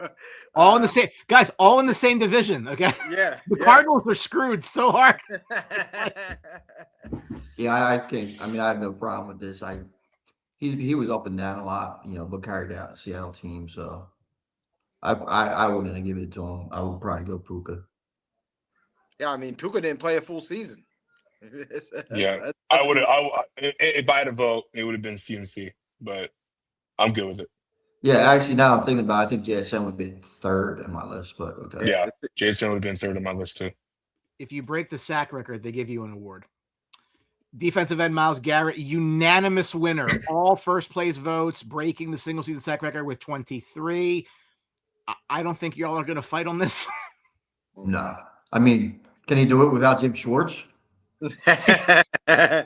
all in the same guys, all in the same division. Okay. Yeah. The Cardinals are screwed so hard. Yeah, I think. I mean, I have no problem with this. He was up and down a lot, but carried out Seattle team. So I wouldn't give it to him. I would probably go Puka. Yeah, I mean, Puka didn't play a full season. Yeah, I would. If I had a vote, it would have been CMC, but I'm good with it. Yeah, actually, now I'm thinking about it, I think JSN would have been third in my list, but okay. Yeah, Jason would have been third on my list too. If you break the sack record, they give you an award. Defensive end Myles Garrett, unanimous winner. All first place votes, breaking the single season sack record with 23. I don't think y'all are going to fight on this. No. I mean, can he do it without Jim Schwartz? Yeah.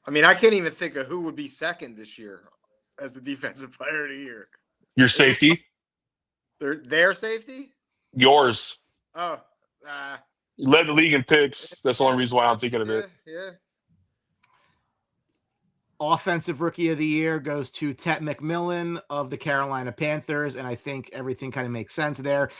I mean, I can't even think of who would be second this year as the defensive player of the year. Your safety? Their safety? Yours. Oh. Led the league in picks. That's the only reason why I'm thinking of it. Yeah. Offensive rookie of the year goes to Tet McMillan of the Carolina Panthers, and I think everything kind of makes sense there.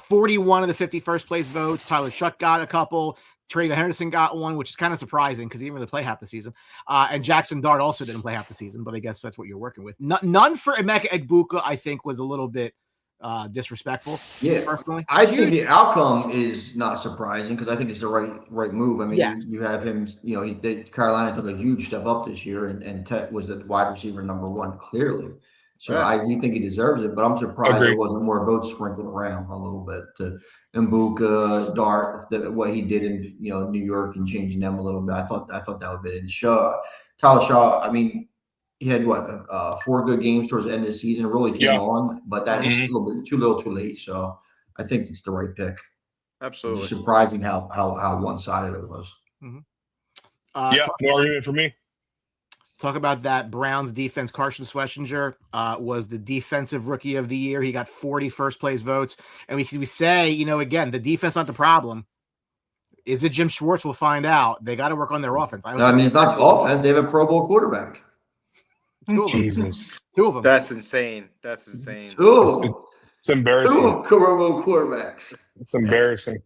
41 of the 51st place votes. Tyler Shuck got a couple. Trey Henderson got one, which is kind of surprising because he didn't really play half the season. And Jackson Dart also didn't play half the season, but I guess that's what you're working with. None for Emeka Egbuka, I think, was a little bit disrespectful. Yeah, personally. I think the outcome is not surprising because I think it's the right move. I mean, yes. you have him. Carolina took a huge step up this year, and Tet was the wide receiver #1 clearly. So Yeah. I think he deserves it, but I'm surprised there wasn't more votes sprinkled around a little bit to Mbuka, Dart, what he did in New York and changing them a little bit. I thought that would have been. And Tyler Shaw. I mean, he had 4 good games towards the end of the season. Really came on, but that's a little bit too little, too late. So I think it's the right pick. Absolutely. It's surprising how one-sided it was. Mm-hmm. No argument for me. Talk about that Browns defense. Carson Schlesinger was the defensive rookie of the year. He got 40 first place votes. And we say, again, the defense not the problem. Is it Jim Schwartz? We'll find out. They got to work on their offense. I mean, it's not the offense. They have a Pro Bowl quarterback. 2 of them. Jesus. 2 of them. That's insane. That's insane. 2 of them. It's embarrassing. Robo quarterbacks. It's embarrassing.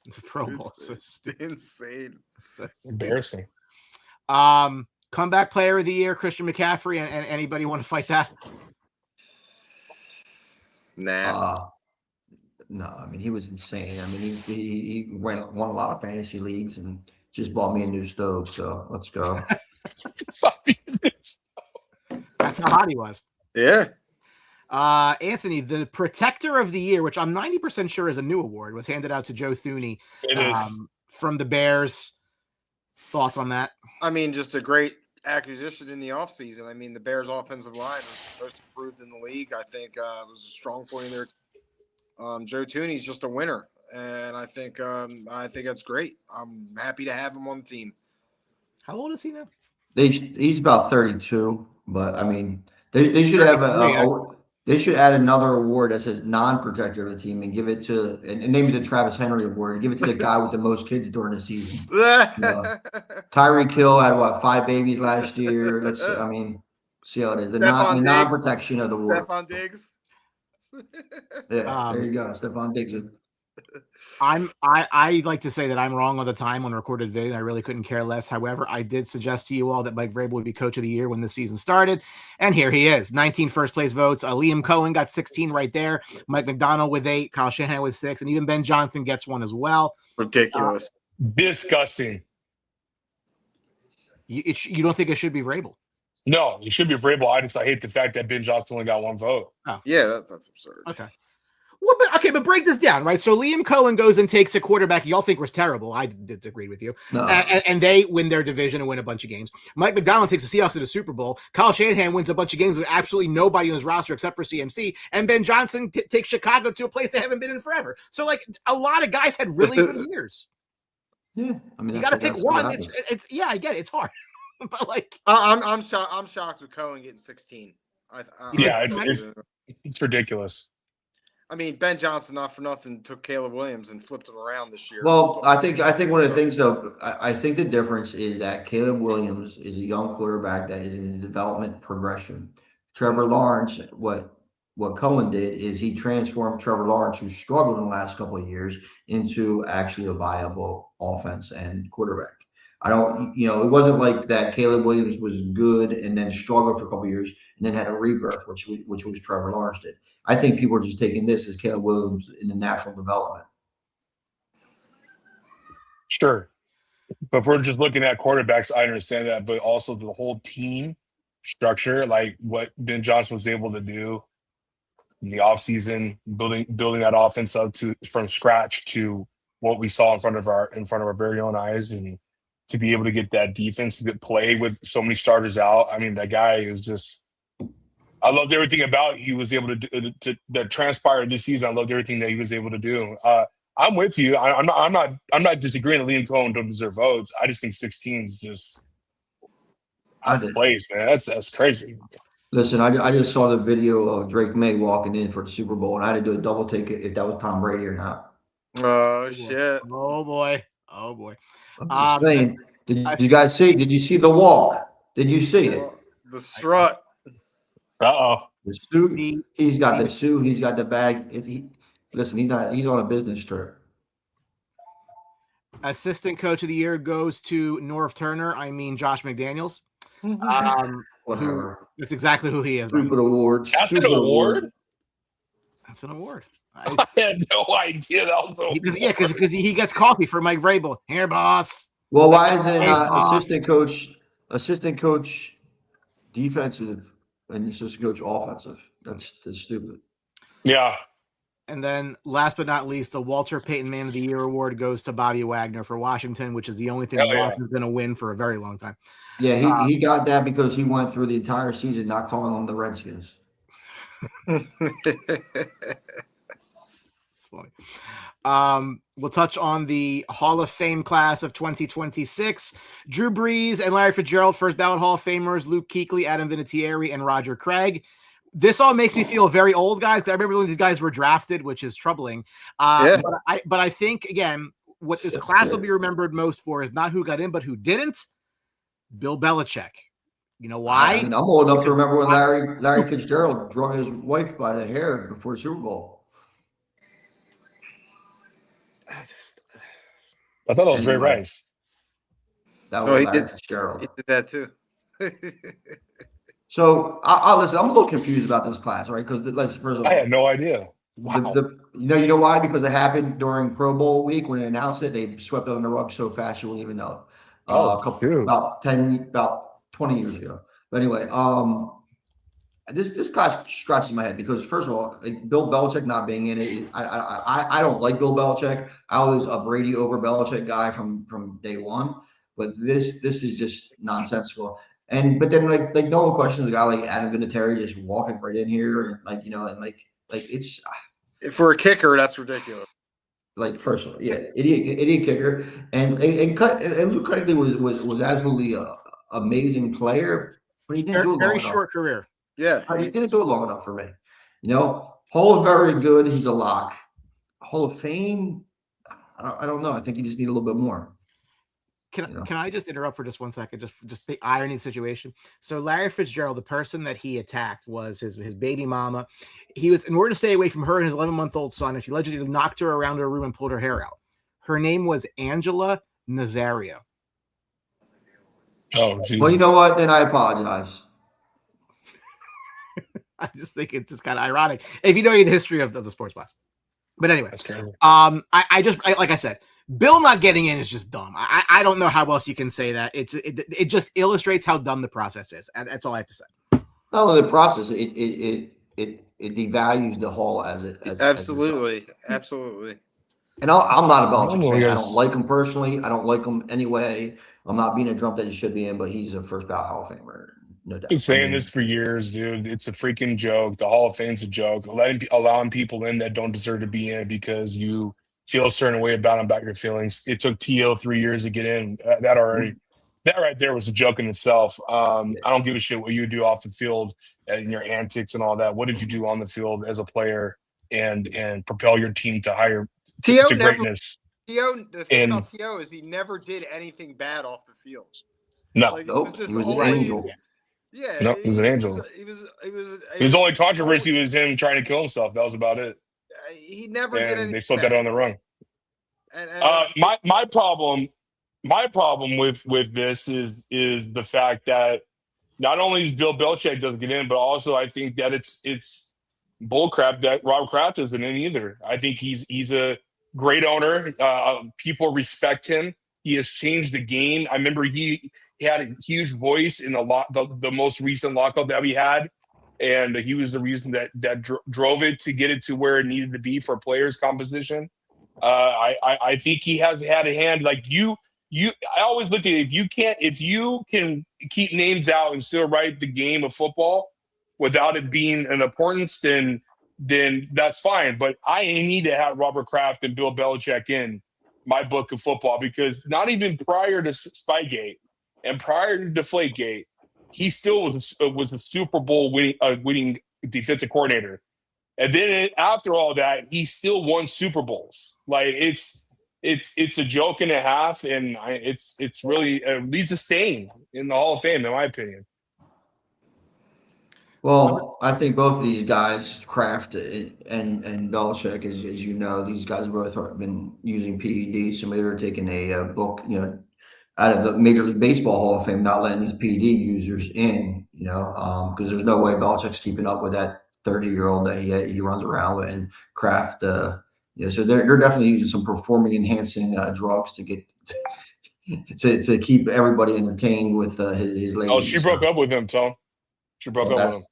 It's a Pro Bowl. So Insane. so Embarrassing. Comeback player of the year, Christian McCaffrey, and anybody want to fight that? Nah. No, I mean, he was insane. I mean, he won a lot of fantasy leagues and just bought me a new stove. So let's go. That's how hot he was. Yeah. Anthony, the protector of the year, which I'm 90% sure is a new award, was handed out to Joe Thuney from the Bears. Thoughts on that? I mean, just a great acquisition in the offseason. I mean, the Bears' offensive line was most improved in the league. I think it was a strong point in there. Joe Thuney's just a winner, and I think that's great. I'm happy to have him on the team. How old is he now? He's about 32, but I mean, they should have they should add another award that says non-protector of the team and give it to and name it the Travis Henry Award and give it to the guy with the most kids during the season. Tyreek Hill had 5 babies last year. I mean, see how it is. The non-protection of the award. Stephon Diggs. Yeah, there you go. Stephon Diggs. I like to say that I'm wrong all the time on recorded video. I really couldn't care less. However, I did suggest to you all that Mike Vrabel would be coach of the year when the season started. And here he is, 19 first place votes. Liam Cohen got 16 right there. Mike McDonald with 8, Kyle Shanahan with 6, and even Ben Johnson gets 1 as well. Ridiculous. Disgusting. You don't think it should be Vrabel? No, it should be Vrabel. I hate the fact that Ben Johnson only got 1 vote. Oh. Yeah, that's absurd. Okay. Well, but break this down, right? So Liam Cohen goes and takes a quarterback y'all think was terrible. I disagree with you. No. And they win their division and win a bunch of games. Mike McDonald takes the Seahawks to the Super Bowl. Kyle Shanahan wins a bunch of games with absolutely nobody on his roster except for CMC. And Ben Johnson takes Chicago to a place they haven't been in forever. So, like, a lot of guys had really good years. Yeah, I mean, you got to pick one. It's I get it. It's hard. But, like, I'm shocked with Cohen getting 16. It's ridiculous. I mean, Ben Johnson, not for nothing, took Caleb Williams and flipped him around this year. Well, I think one of the things, though, I think the difference is that Caleb Williams is a young quarterback that is in a development progression. Trevor Lawrence, what Cohen did is he transformed Trevor Lawrence, who struggled in the last couple of years, into actually a viable offense and quarterback. It wasn't like that Caleb Williams was good and then struggled for a couple of years and then had a rebirth, which was Trevor Lawrence did. I think people are just taking this as Caleb Williams in the natural development. Sure. But if we're just looking at quarterbacks, I understand that, but also the whole team structure, like what Ben Johnson was able to do in the offseason, building that offense up from scratch to what we saw in front of our very own eyes, and to be able to get that defense to play with so many starters out. I mean, that guy is just – I loved everything about he was able to do that transpired this season. I loved everything that he was able to do. I'm with you. I'm not disagreeing that Liam Cohen don't deserve votes. I just think 16 is just out of place, man. That's crazy. Listen, I just saw the video of Drake May walking in for the Super Bowl, and I had to do a double take if that was Tom Brady or not. Oh, shit. Oh, boy. I'm just saying, did you guys see? Did you see the walk? Did you see it? The strut. Uh-oh. The suit. He's got the suit. He's got the bag. Listen, he's on a business trip. Assistant coach of the year goes to Norv Turner. I mean, Josh McDaniels. Whatever. That's exactly who he is. Stupid award. That's an award? That's an award. I had no idea that was an award. Because he gets coffee for Mike Vrabel. Here, boss. Well, why isn't it not assistant coach defensive and assistant coach offensive? That's stupid. Yeah. And then last but not least, the Walter Payton Man of the Year award goes to Bobby Wagner for Washington, which is the only thing Washington's going to win for a very long time. Yeah, he got that because he went through the entire season not calling them the Redskins. It's funny. We'll touch on the Hall of Fame class of 2026. Drew Brees and Larry Fitzgerald, first ballot Hall of Famers, Luke Kuechly, Adam Vinatieri, and Roger Craig. This all makes me feel very old, guys. I remember when these guys were drafted, which is troubling. But I think, again, what this class will be remembered most for is not who got in, but who didn't. Bill Belichick. You know why? I mean, I'm old enough to remember when Larry Fitzgerald drug his wife by the hair before the Super Bowl. I thought it was Ray Anyway. Rice. That Oh, was he Larry did. Fitzgerald. He did that too. So I listen. I'm a little confused about this class, right? Because first of I all, had no idea. Wow. you know why? Because it happened during Pro Bowl week when they announced it. They swept it on the rug so fast you wouldn't even know. Dude. About 20 years ago. But anyway, this class scratches my head because first of all, Bill Belichick not being in it, I don't like Bill Belichick. I was a Brady over Belichick guy from day one, but this is just nonsensical. But then like no one questions a guy like Adam Vinatieri just walking right in here and it's For a kicker, that's ridiculous. like first of all, yeah, idiot kicker, and Luke Kuechly was absolutely a amazing player, but he didn't do it long Very enough. short career. Yeah, He didn't do it long enough for me. Hall of very good. He's a lock. Hall of Fame. I don't know. I think he just need a little bit more. Can I just interrupt for just 1 second? Just the irony of the situation. So Larry Fitzgerald, the person that he attacked was his baby mama. He was, in order to stay away from her and his 11-month-old son, and she allegedly knocked her around her room and pulled her hair out. Her name was Angela Nazario. Oh, Jesus. Well, you know what? Then I apologize. I just think it's just kind of ironic if you know the history of the sports box. But anyway, That's crazy. I like I said, Bill not getting in is just dumb. I don't know how else you can say that. It just illustrates how dumb the process is. And that's all I have to say. Not only the process, it devalues the Hall as absolutely. And I'm not a Belichick Normally, fan. I yes. don't like him personally. I don't like him anyway. I'm not being a drum that he should be in, but he's a first ballot Hall of Famer, no doubt. Been saying this for years, dude. It's a freaking joke. The Hall of Fame's a joke. Allowing people in that don't deserve to be in because you feel a certain way about your feelings. It took T.O. 3 years to get in. That right there was a joke in itself. I don't give a shit what you do off the field and your antics and all that. What did you do on the field as a player and propel your team to greatness? The thing about T.O. is he never did anything bad off the field. No. Like, He was an angel. Yeah, no, he was an angel. His only controversy was him trying to kill himself. That was about it. He never did anything. They slipped that on the run. And my problem with this is the fact that not only is Bill Belichick doesn't get in, but also I think that it's bullcrap that Rob Kraft isn't in either. I think he's a great owner. People respect him. He has changed the game. I remember he had a huge voice in the most recent lockout that we had, and he was the reason that drove it to get it to where it needed to be for players' composition. I think he has had a hand. Like you. I always look at it, if you can keep names out and still write the game of football without it being an importance, then that's fine. But I need to have Robert Kraft and Bill Belichick in my book of football, because not even prior to Spygate and prior to Deflategate, he still was a Super Bowl winning defensive coordinator. And then after all that, he still won Super Bowls. Like it's a joke and a half, and it's really leads a stain in the Hall of Fame, in my opinion. Well, I think both of these guys, Kraft and Belichick, as you know, these guys both have been using PEDs. So maybe they're taking a book, out of the Major League Baseball Hall of Fame, not letting these PED users in, because there's no way Belichick's keeping up with that 30-year-old that he runs around with, and Kraft. So they're definitely using some performing enhancing drugs to get to keep everybody entertained with his ladies. Oh, she broke up with him, Tom. She broke up with him.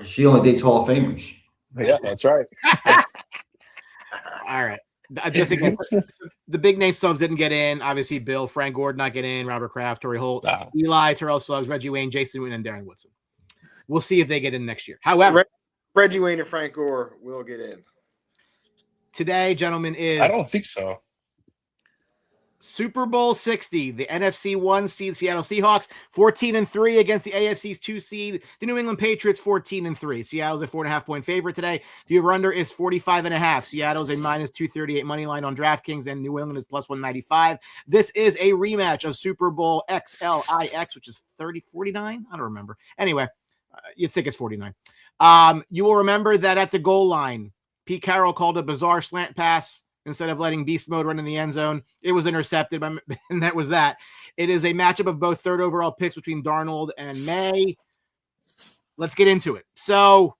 She only dates Hall of Famers. Yeah, that's right. All right. Just again, the big name subs didn't get in. Obviously, Bill, Frank Gordon not get in, Robert Kraft, Torrey Holt, Eli, Terrell Suggs, Reggie Wayne, Jason Witten, and Darren Woodson. We'll see if they get in next year. However, Reggie Wayne and Frank Gore will get in. Today, gentlemen, is I don't think so. Super Bowl 60, the NFC 1 seed Seattle Seahawks 14-3 against the AFC's 2 seed, the New England Patriots 14-3. Seattle's a 4.5-point favorite today. The over-under is 45.5. Seattle's a -238 money line on DraftKings, and New England is +195. This is a rematch of Super Bowl XLIX, which is 49. I don't remember. Anyway, you think it's 49. You will remember that at the goal line, Pete Carroll called a bizarre slant pass instead of letting beast mode run in the end zone. It was intercepted, and that was that. It is a matchup of both third overall picks between Darnold and May. Let's get into it. So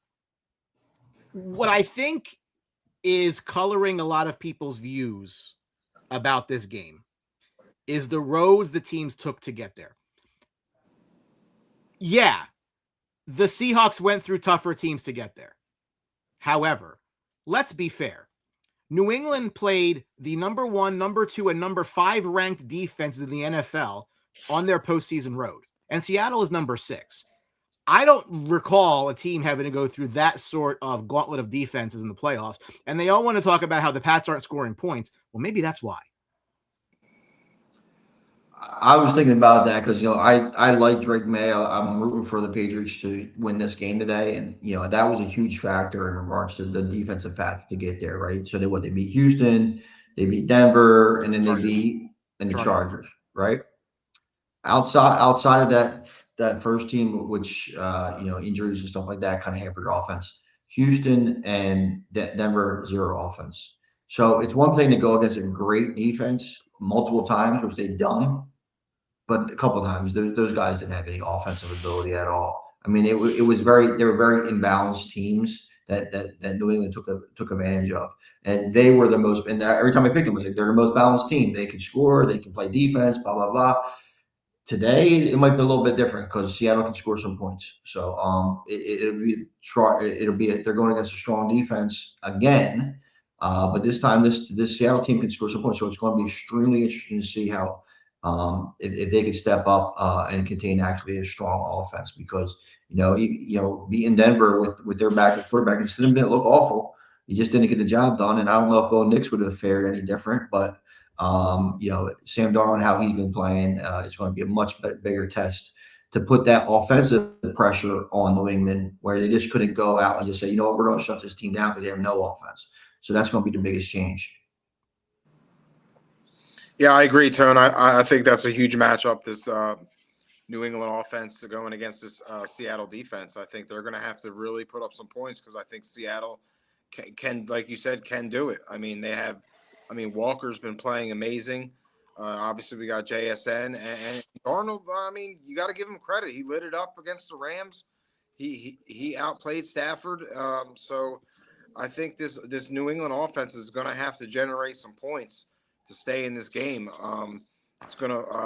what I think is coloring a lot of people's views about this game is the roads the teams took to get there. Yeah, the Seahawks went through tougher teams to get there. However, let's be fair. New England played the number 1, number 2, and number 5 ranked defenses in the NFL on their postseason road. And Seattle is number 6. I don't recall a team having to go through that sort of gauntlet of defenses in the playoffs. And they all want to talk about how the Pats aren't scoring points. Well, maybe that's why. I was thinking about that because, I like Drake May. I'm rooting for the Patriots to win this game today. And, that was a huge factor in regards to the defensive path to get there, right? So they beat Houston, they beat Denver, and then they beat the Chargers, right? Outside of that first team, which, injuries and stuff like that kind of hampered offense, Houston and Denver, 0 offense. So it's one thing to go against a great defense multiple times, which they've done. But a couple of times, those guys didn't have any offensive ability at all. I mean, they were very imbalanced teams that New England took advantage of, and they were the most. And every time I pick them, I was like, they're the most balanced team. They can score, they can play defense, blah blah blah. Today, it might be a little bit different because Seattle can score some points. So it'll be they're going against a strong defense again, but this time this Seattle team can score some points. So it's going to be extremely interesting to see how. If they could step up and contain actually a strong offense, because beating Denver with their backup quarterback, it didn't look awful. He just didn't get the job done, and I don't know if Bo Nix would have fared any different. But Sam Darnold, how he's been playing, it's going to be a much bigger test to put that offensive pressure on New England, where they just couldn't go out and just say, we're going to shut this team down because they have no offense. So that's going to be the biggest change. Yeah, I agree, Tone. I think that's a huge matchup, this New England offense going against this Seattle defense. I think they're going to have to really put up some points because I think Seattle can, like you said, can do it. I mean, Walker's been playing amazing. Obviously, we got JSN and Darnold. I mean, you got to give him credit. He lit it up against the Rams. He outplayed Stafford. So I think this New England offense is going to have to generate some points to stay in this game. A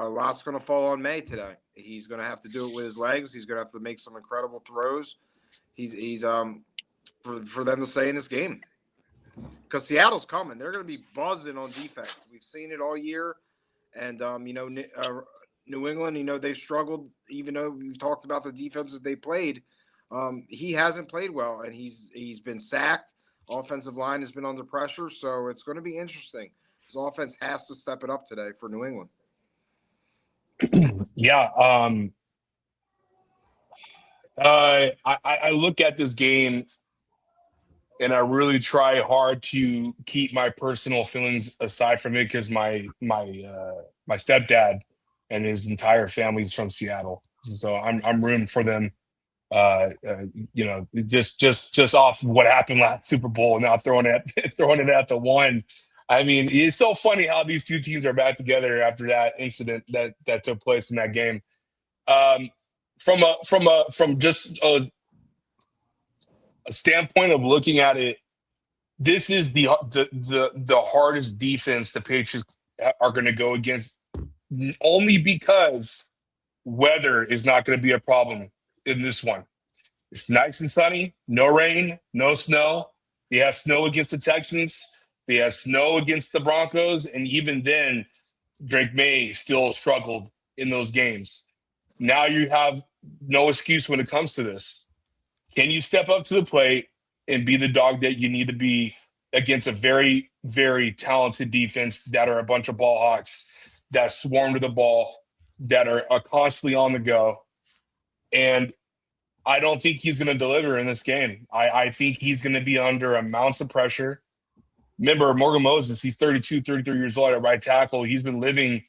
lot's gonna fall on May today. He's gonna have to do it with his legs. He's gonna have to make some incredible throws. He's for them to stay in this game, because Seattle's coming. They're gonna be buzzing on defense. We've seen it all year, and New England, they've struggled. Even though we've talked about the defense that they played, he hasn't played well, and he's been sacked. Offensive line has been under pressure, so it's going to be interesting. His offense has to step it up today for New England. Yeah. I look at this game and I really try hard to keep my personal feelings aside from it, because my stepdad and his entire family is from Seattle. So I'm rooting for them. Just off what happened last Super Bowl, now throwing it at the one. I mean, it's so funny how these two teams are back together after that incident that took place in that game. From just a standpoint of looking at it, this is the hardest defense the Patriots are going to go against, only because weather is not going to be a problem in this one. It's nice and sunny, no rain, no snow. They have snow against the Texans. They have snow against the Broncos, and even then, Drake May still struggled in those games. Now you have no excuse when it comes to this. Can you step up to the plate and be the dog that you need to be against a very, very talented defense that are a bunch of ball hawks that swarm to the ball, that are constantly on the go? And I don't think he's going to deliver in this game. I think he's going to be under amounts of pressure. Remember, Morgan Moses, he's 33 years old at right tackle. He's been living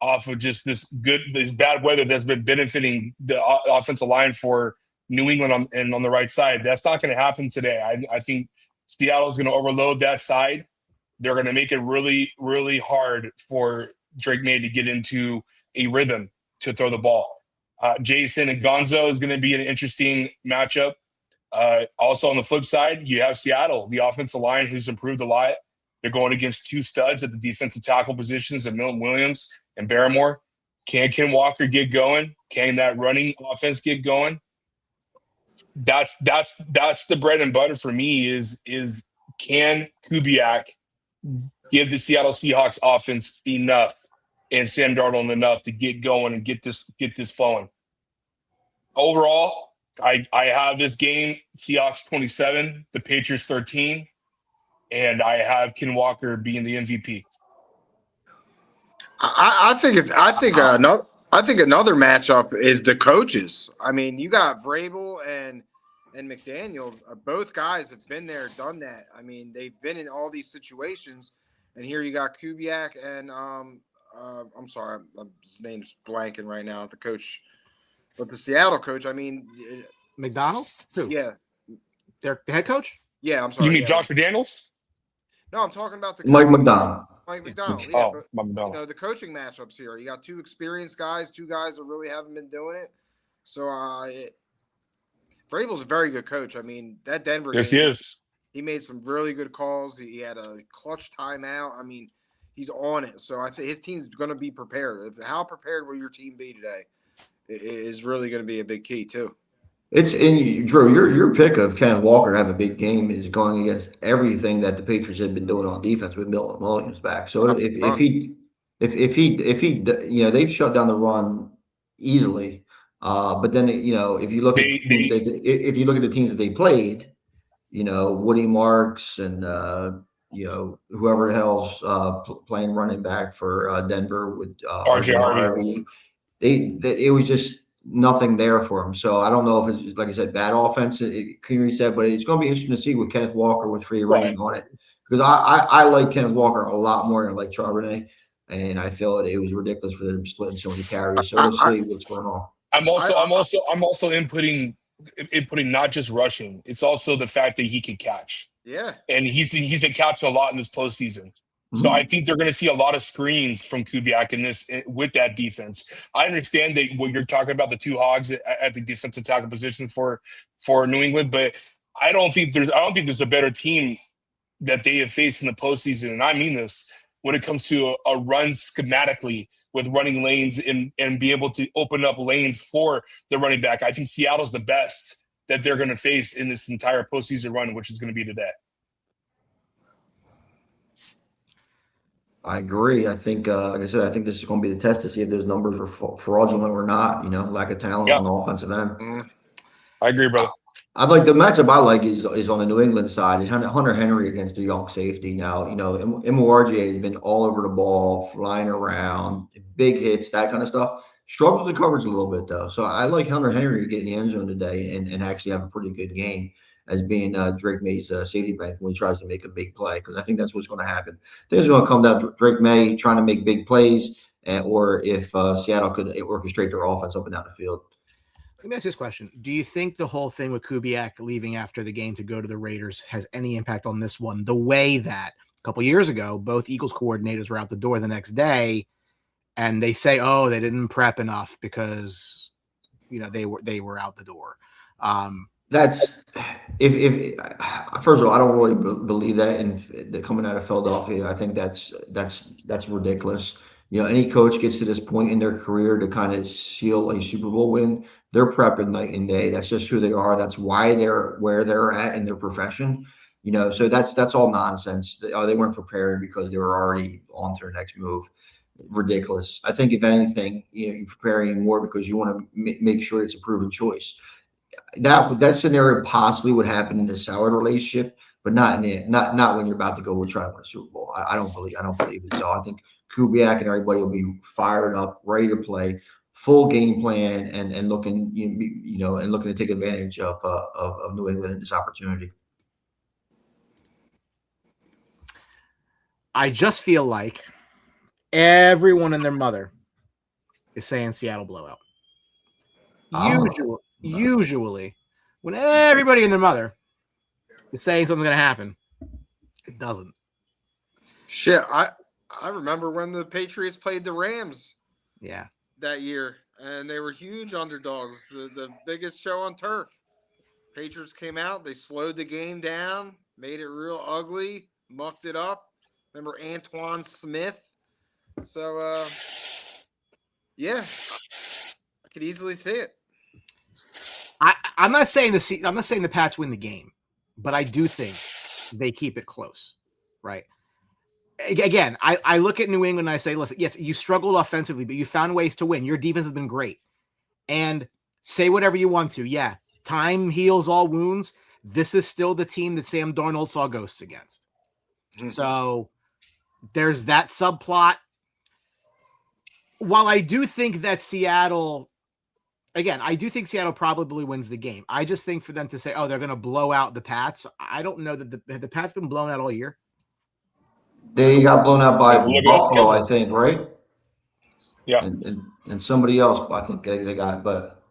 off of just this bad weather that's been benefiting the offensive line for New England on the right side. That's not going to happen today. I think Seattle's going to overload that side. They're going to make it really, really hard for Drake May to get into a rhythm to throw the ball. Jason and Gonzo is going to be an interesting matchup. Also on the flip side, you have Seattle, the offensive line, who's improved a lot. They're going against two studs at the defensive tackle positions of Milton Williams and Barrymore. Can Ken Walker get going? Can that running offense get going? That's the bread and butter for me is can Kubiak give the Seattle Seahawks offense enough and Sam Darnold enough to get going and get this flowing. Overall, I have this game Seahawks 27, the Patriots 13, and I have Ken Walker being the MVP. I think another matchup is the coaches. I mean, you got Vrabel and McDaniel. Both guys have been there, done that. I mean, they've been in all these situations, and here you got Kubiak and I'm sorry, his name's blanking right now. The coach, but the Seattle coach. I mean, McDonald? Who? Yeah, The head coach? Yeah, I'm sorry. You mean yeah. Josh McDaniels? No, I'm talking about the Mike McDonald. Mike McDonald. Yeah, but, Mike McDonald. the coaching matchups here. You got two experienced guys, two guys that really haven't been doing it. So Vrabel's a very good coach. I mean, that Denver Yes, game, he is. he made some really good calls. He had a clutch timeout. I mean, he's on it. So I think his team's going to be prepared. How prepared will your team be today is really going to be a big key too. It's in Drew. Your pick of Kenneth Walker to have a big game is going against everything that the Patriots have been doing on defense with Milton Williams back. So if he they've shut down the run easily. But then if you look at the teams that they played, Woody Marks and whoever the hell's playing running back for Denver with RJ Harvey, it was just nothing there for him. So I don't know if it's, like I said, bad offense. Cleary said, but it's going to be interesting to see with Kenneth Walker with free reign on it, because I like Kenneth Walker a lot more than I like Charbonnet, and I feel it was ridiculous for them splitting so many carries. So we'll see what's going on. I'm also inputting not just rushing. It's also the fact that he can catch. Yeah, and he's been catching a lot in this postseason. So I think they're going to see a lot of screens from Kubiak with that defense. I understand that when you're talking about the two hogs at the defensive tackle position for New England, but I don't think there's a better team that they have faced in the postseason, and I mean this when it comes to a run schematically with running lanes and be able to open up lanes for the running back. I think Seattle's the best that they're going to face in this entire postseason run, which is going to be today. I agree. I think, like I said, I think this is going to be the test to see if those numbers are fraudulent or not. Lack of talent on the offensive end. I agree, brother. I'd like the matchup I like is on the New England side. Hunter Henry against the young safety. Now, MORGA has been all over the ball, flying around, big hits, that kind of stuff. Struggles the coverage a little bit, though. So I like Hunter Henry to get in the end zone today and actually have a pretty good game as being Drake May's safety bank when he tries to make a big play, because I think that's what's going to happen. I think it's going to come down to Drake May trying to make big plays, or if Seattle could orchestrate their offense up and down the field. Let me ask this question. Do you think the whole thing with Kubiak leaving after the game to go to the Raiders has any impact on this one? The way that a couple years ago, both Eagles coordinators were out the door the next day, and they say, oh, they didn't prep enough because, they were out the door. That's if first of all, I don't really believe that, and coming out of Philadelphia, I think that's ridiculous. Any coach gets to this point in their career to kind of seal a Super Bowl win, they're prepping night and day. That's just who they are. That's why they're where they're at in their profession. So that's all nonsense. They weren't preparing because they were already on to their next move. Ridiculous. I think if anything, you're preparing more because you want to make sure it's a proven choice. That scenario possibly would happen in a soured relationship, but not when you're about to go try to win a Super Bowl. I don't believe it. So I think Kubiak and everybody will be fired up, ready to play, full game plan, and looking to take advantage of New England in this opportunity. I just feel like everyone and their mother is saying Seattle blowout. Usually, when everybody and their mother is saying something's going to happen, it doesn't. Shit, I remember when the Patriots played the Rams Yeah. that year, and they were huge underdogs, the biggest show on turf. Patriots came out, they slowed the game down, made it real ugly, mucked it up. Remember Antoine Smith? So, yeah, I could easily see it. I'm not saying the Pats win the game, but I do think they keep it close, right? Again, I look at New England and I say, listen, yes, you struggled offensively, but you found ways to win. Your defense has been great. And say whatever you want to. Yeah, time heals all wounds. This is still the team that Sam Darnold saw ghosts against. Mm-hmm. So there's that subplot. While I do think that Seattle probably wins the game. I just think for them to say, oh, they're going to blow out the Pats. I don't know that the Pats been blown out all year. They got blown out by Buffalo, I think, right? Yeah. And somebody else, I think they got, but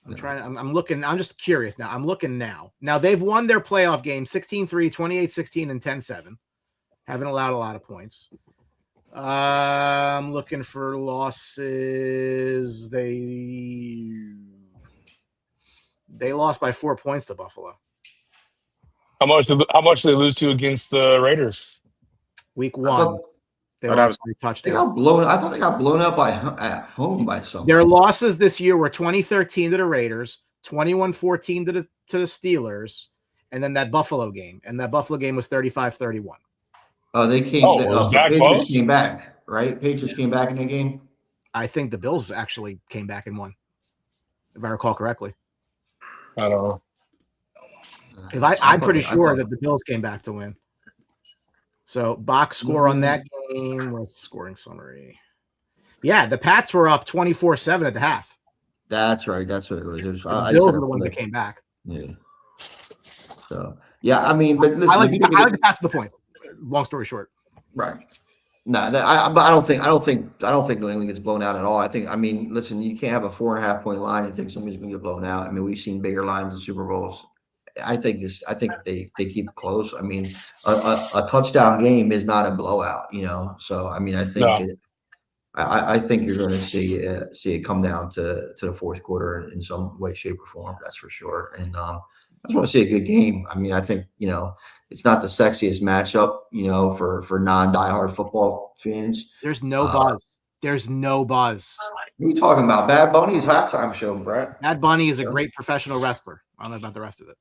I'm looking. I'm just curious now. I'm looking now. Now they've won their playoff game 16-3, 28-16, and 10-7. Haven't allowed a lot of points. I'm looking for losses. They lost by 4 points to Buffalo. How much did they lose to against the Raiders? Week 1. They lost by a touchdown. I thought they got blown out at home by something. Their losses this year were 20-13 to the Raiders, 21-14 to the Steelers, and then that Buffalo game. And that Buffalo game was 35-31. Oh, they came. The Patriots came back, right? Patriots came back in the game. I think the Bills actually came back and won, if I recall correctly. I don't know. I'm pretty sure that the Bills came back to win. So box score on that game. What's scoring summary? Yeah, the Pats were up 24-7 at the half. That's right. That's what it was. The Bills are the ones that came back. Yeah. So yeah, I mean, but listen, I like the Pats to the point. Long story short. Right. No, but I don't think New England gets blown out at all. I mean, listen, you can't have a 4.5 point line and think somebody's going to get blown out. I mean, we've seen bigger lines in Super Bowls. I think they keep it close. I mean, a touchdown game is not a blowout, you know. So I mean, I think I think you're going to see it come down to the fourth quarter in some way, shape, or form. That's for sure. And I just want to see a good game. I mean, I think it's not the sexiest matchup, for non-diehard football fans. There's no buzz. There's no buzz. What are you talking about? Bad Bunny's halftime show, Brett. Bad Bunny is a great professional wrestler. I don't know about the rest of it.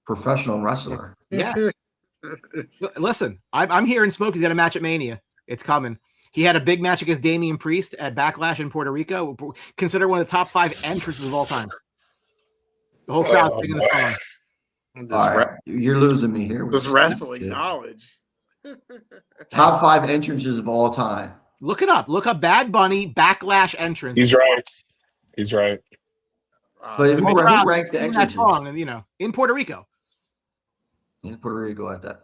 Professional wrestler. Yeah. Listen, I'm hearing Smokey's got a match at Mania. It's coming. He had a big match against Damian Priest at Backlash in Puerto Rico. Considered one of the top 5 entrances of all time. The whole crowd's singing the song. All right. You're losing me here. This wrestling knowledge. Top 5 entrances of all time. Look it up. Look up Bad Bunny Backlash entrance. He's right. But who ranks the entrances? That song, and in Puerto Rico. In Puerto Rico at that.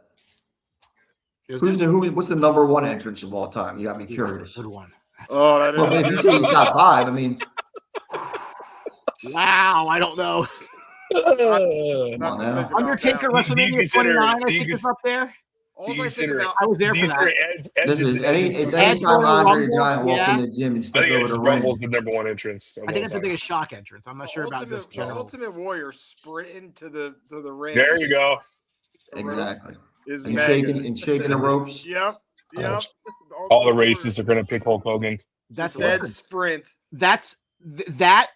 What's the number 1 entrance of all time? You got me curious. That's a good one. That is. If you say he's top 5, I mean. Wow, I don't know. Undertaker WrestleMania 29, I think is up there. I was there for that. It's anytime Andre the Giant walks in the gym and steps over the ring. Rumble's the number 1 entrance. I think it's the biggest shock entrance. I'm not sure about this general. Ultimate Warrior sprinting to the ring. There you go. Exactly. And shaking the ropes. Yep. All the races are going to pick Hulk Hogan. That's dead sprint. That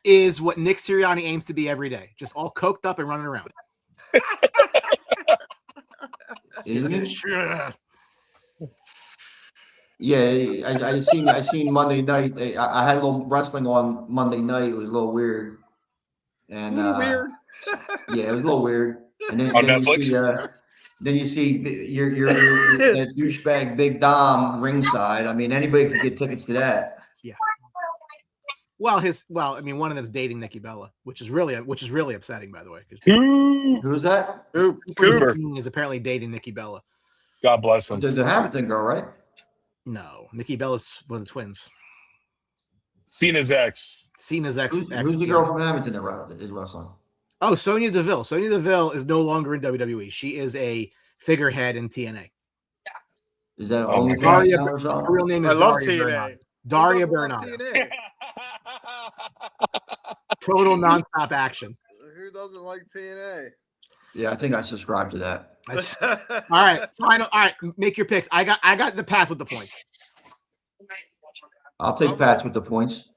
is what Nick Sirianni aims to be every day. Just all coked up and running around. Isn't it? Sure. Yeah, I seen Monday night. I had a little wrestling on Monday night. It was a little weird. And weird. Yeah, it was a little weird. And then, on Netflix. Then you see your that douchebag Big Dom ringside. I mean, anybody could get tickets to that. Yeah. Well, one of them's dating Nikki Bella, which is really upsetting, by the way. Who's that? Cooper is apparently dating Nikki Bella. God bless him. The Hamilton girl, right? No, Nikki Bella's one of the twins. Cena's ex. Who's the girl from Hamilton that is wrestling? Oh, Sonya Deville. Sonya Deville is no longer in WWE. She is a figurehead in TNA. Is that Oh my only God. channel or Her something? real name is I love Daria TNA. Bernardo. Daria Who doesn't love Bernardo. TNA? Total nonstop action. Who doesn't like TNA? Yeah, I think I subscribe to that. That's, all right, final. All right, make your picks. I got the Pats with the points. I'll take Pats with the points.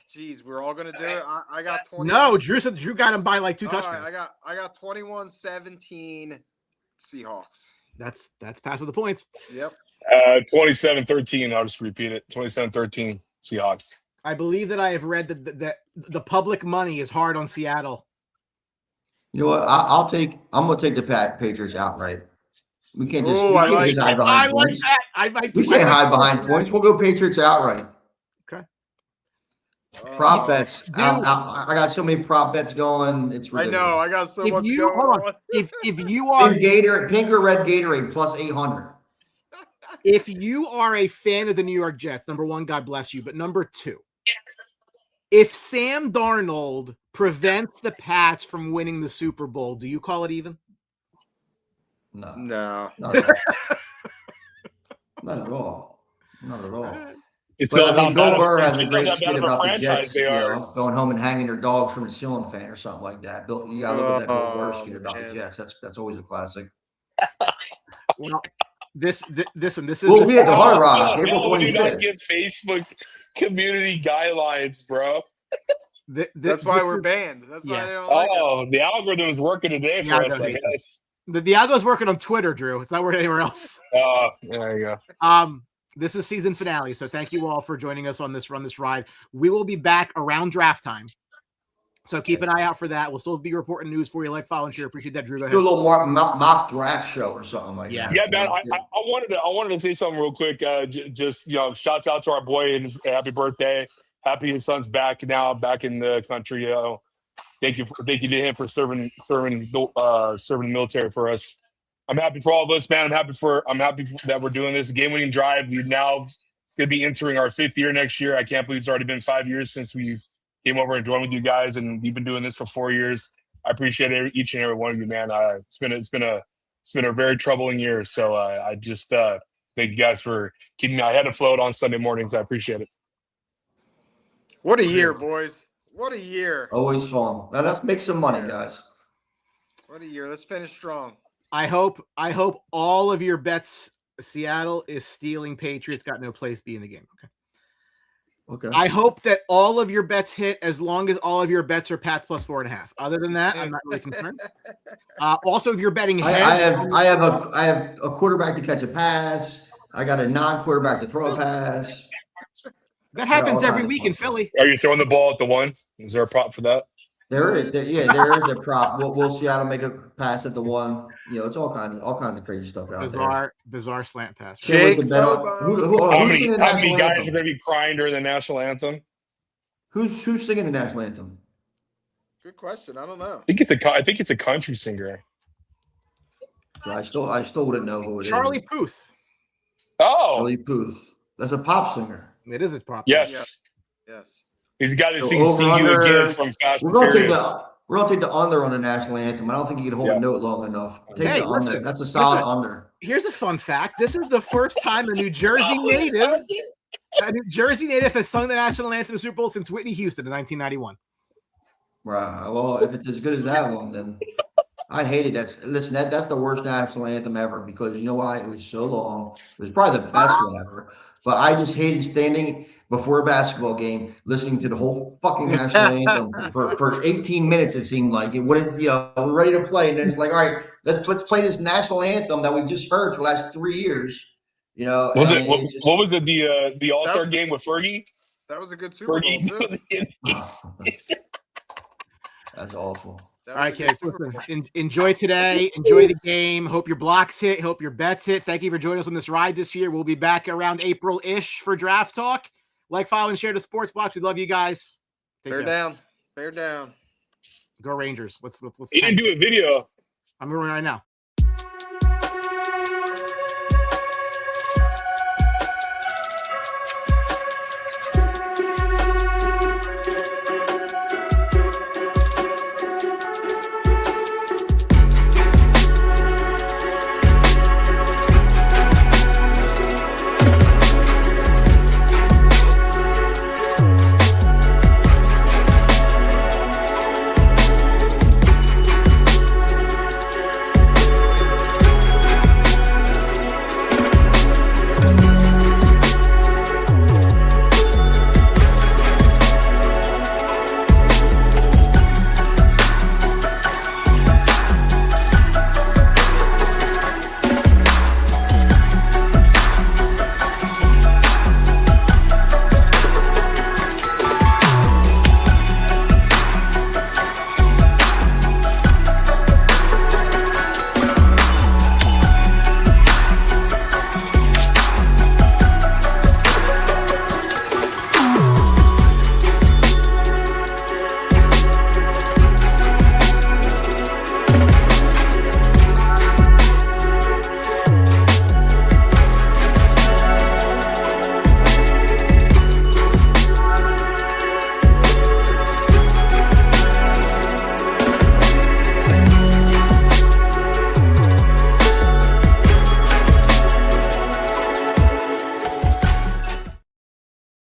Geez, we're all gonna do it. I got 20. No, Drew got him by like 2 All touchdowns. right, I got 21-17 Seahawks. That's Pats with the points. Yep. 27-13. I'll just repeat it. 27-13 Seahawks. I believe that I have read that the public money is hard on Seattle. You know what? I'm gonna take the Patriots outright. We can't just, Ooh, we I can't like just hide I behind like points. that. We can't hide behind points. We'll go Patriots outright. Prop bets. Dude. I got so many prop bets going. It's I ridiculous. know. I got so If much you going hold on, on. if you are Pink or red Gatorade plus 800. if you are a fan of the New York Jets, number one, God bless you. But number two, if Sam Darnold prevents the Pats from winning the Super Bowl, do you call it even? No, No. not at all. Not at all. Not at all. It's But still I mean, not Bill bad Burr of- has a it's great not skit bad of a about the franchise Jets, they are. going home and hanging their dogs from the ceiling fan or something like that. You gotta look at that Bill Burr Oh, skit about man. the Jets. That's always a classic. Well, this is We'll be at the Hard Rock, No, April we do not 25th. get Facebook community guidelines, bro. That's why we're banned. That's why they don't like it. Oh, the algorithm is working today for us, I guess. the Diago's working on Twitter, Drew. It's not working anywhere else. There you go. This is season finale, so thank you all for joining us on this ride. We will be back around draft time, so keep an eye out for that. We'll still be reporting news for you, like, follow, and share. Appreciate that, Drew. Go ahead. Do a little mock draft show or something like that. Yeah, man. I wanted to say something real quick. Just shouts out to our boy and happy birthday. Happy his son's back now, back in the country. Thank you to him for serving the military for us. I'm happy for all of us, man. I'm happy that we're doing this game-winning drive. We're now going to be entering our 5th year next year. I can't believe it's already been 5 years since we've came over and joined with you guys, and we've been doing this for 4 years. I appreciate each and every one of you, man. It's been a very troubling year, so I just thank you guys for keeping my head afloat on Sunday mornings. I appreciate it. What a year, boys. What a year. Always fun. Now let's make some money, guys. What a year. Let's finish strong. I hope all of your bets. Seattle is stealing. Patriots got no place be in the game. Okay. I hope that all of your bets hit, as long as all of your bets are Pats plus 4.5. Other than that, I'm not really concerned. Also, if you're betting I heads, have a quarterback to catch a pass. I got a non-quarterback to throw a pass. that happens all every kinds of week in fun. Philly. Are you throwing the ball at the one? Is there a prop for that? There is a prop. We'll see how to make a pass at the one. It's all kinds of crazy stuff out there. Bizarre slant pass. Can't wait to Jake bet on- Bobo. How who's many singing the guys national are anthem? going to be crying during the national anthem? I Who's singing the national anthem? Good question. I don't know. think it's a country singer. I still wouldn't know who it is. Charlie Puth. Oh, Charlie Puth. That's a pop singer. It is a prop. yes. Yes. He's got to So sing "See You over-under, Again" from Fast We're and gonna take Furious. the under on the national anthem. I don't think you can hold a note long enough. Take Hey, the under. listen, That's a solid listen. under. Here's a fun fact. This is the first time a New Jersey native has sung the national anthem of the Super Bowl since Whitney Houston in 1991. Right. Well, if it's as good as that one, then I hate it. That's the worst national anthem ever because you know why? It was so long. It was probably the best one ever. But I just hated standing before a basketball game, listening to the whole fucking national anthem for 18 minutes. It seemed like it wouldn't, we're ready to play, and then it's like, all right, let's play this national anthem that we've just heard for the last 3 years. What was it? The All-Star game with Fergie? That was a good Super Bowl, too. That's awful. All right, kids. Listen, enjoy today. Enjoy the game. Hope your blocks hit. Hope your bets hit. Thank you for joining us on this ride this year. We'll be back around April-ish for draft talk. Like, follow, and share the Sports Box. We love you guys. Bear down. Bear down. Go Rangers. Let's. He didn't do a video. I'm going right now.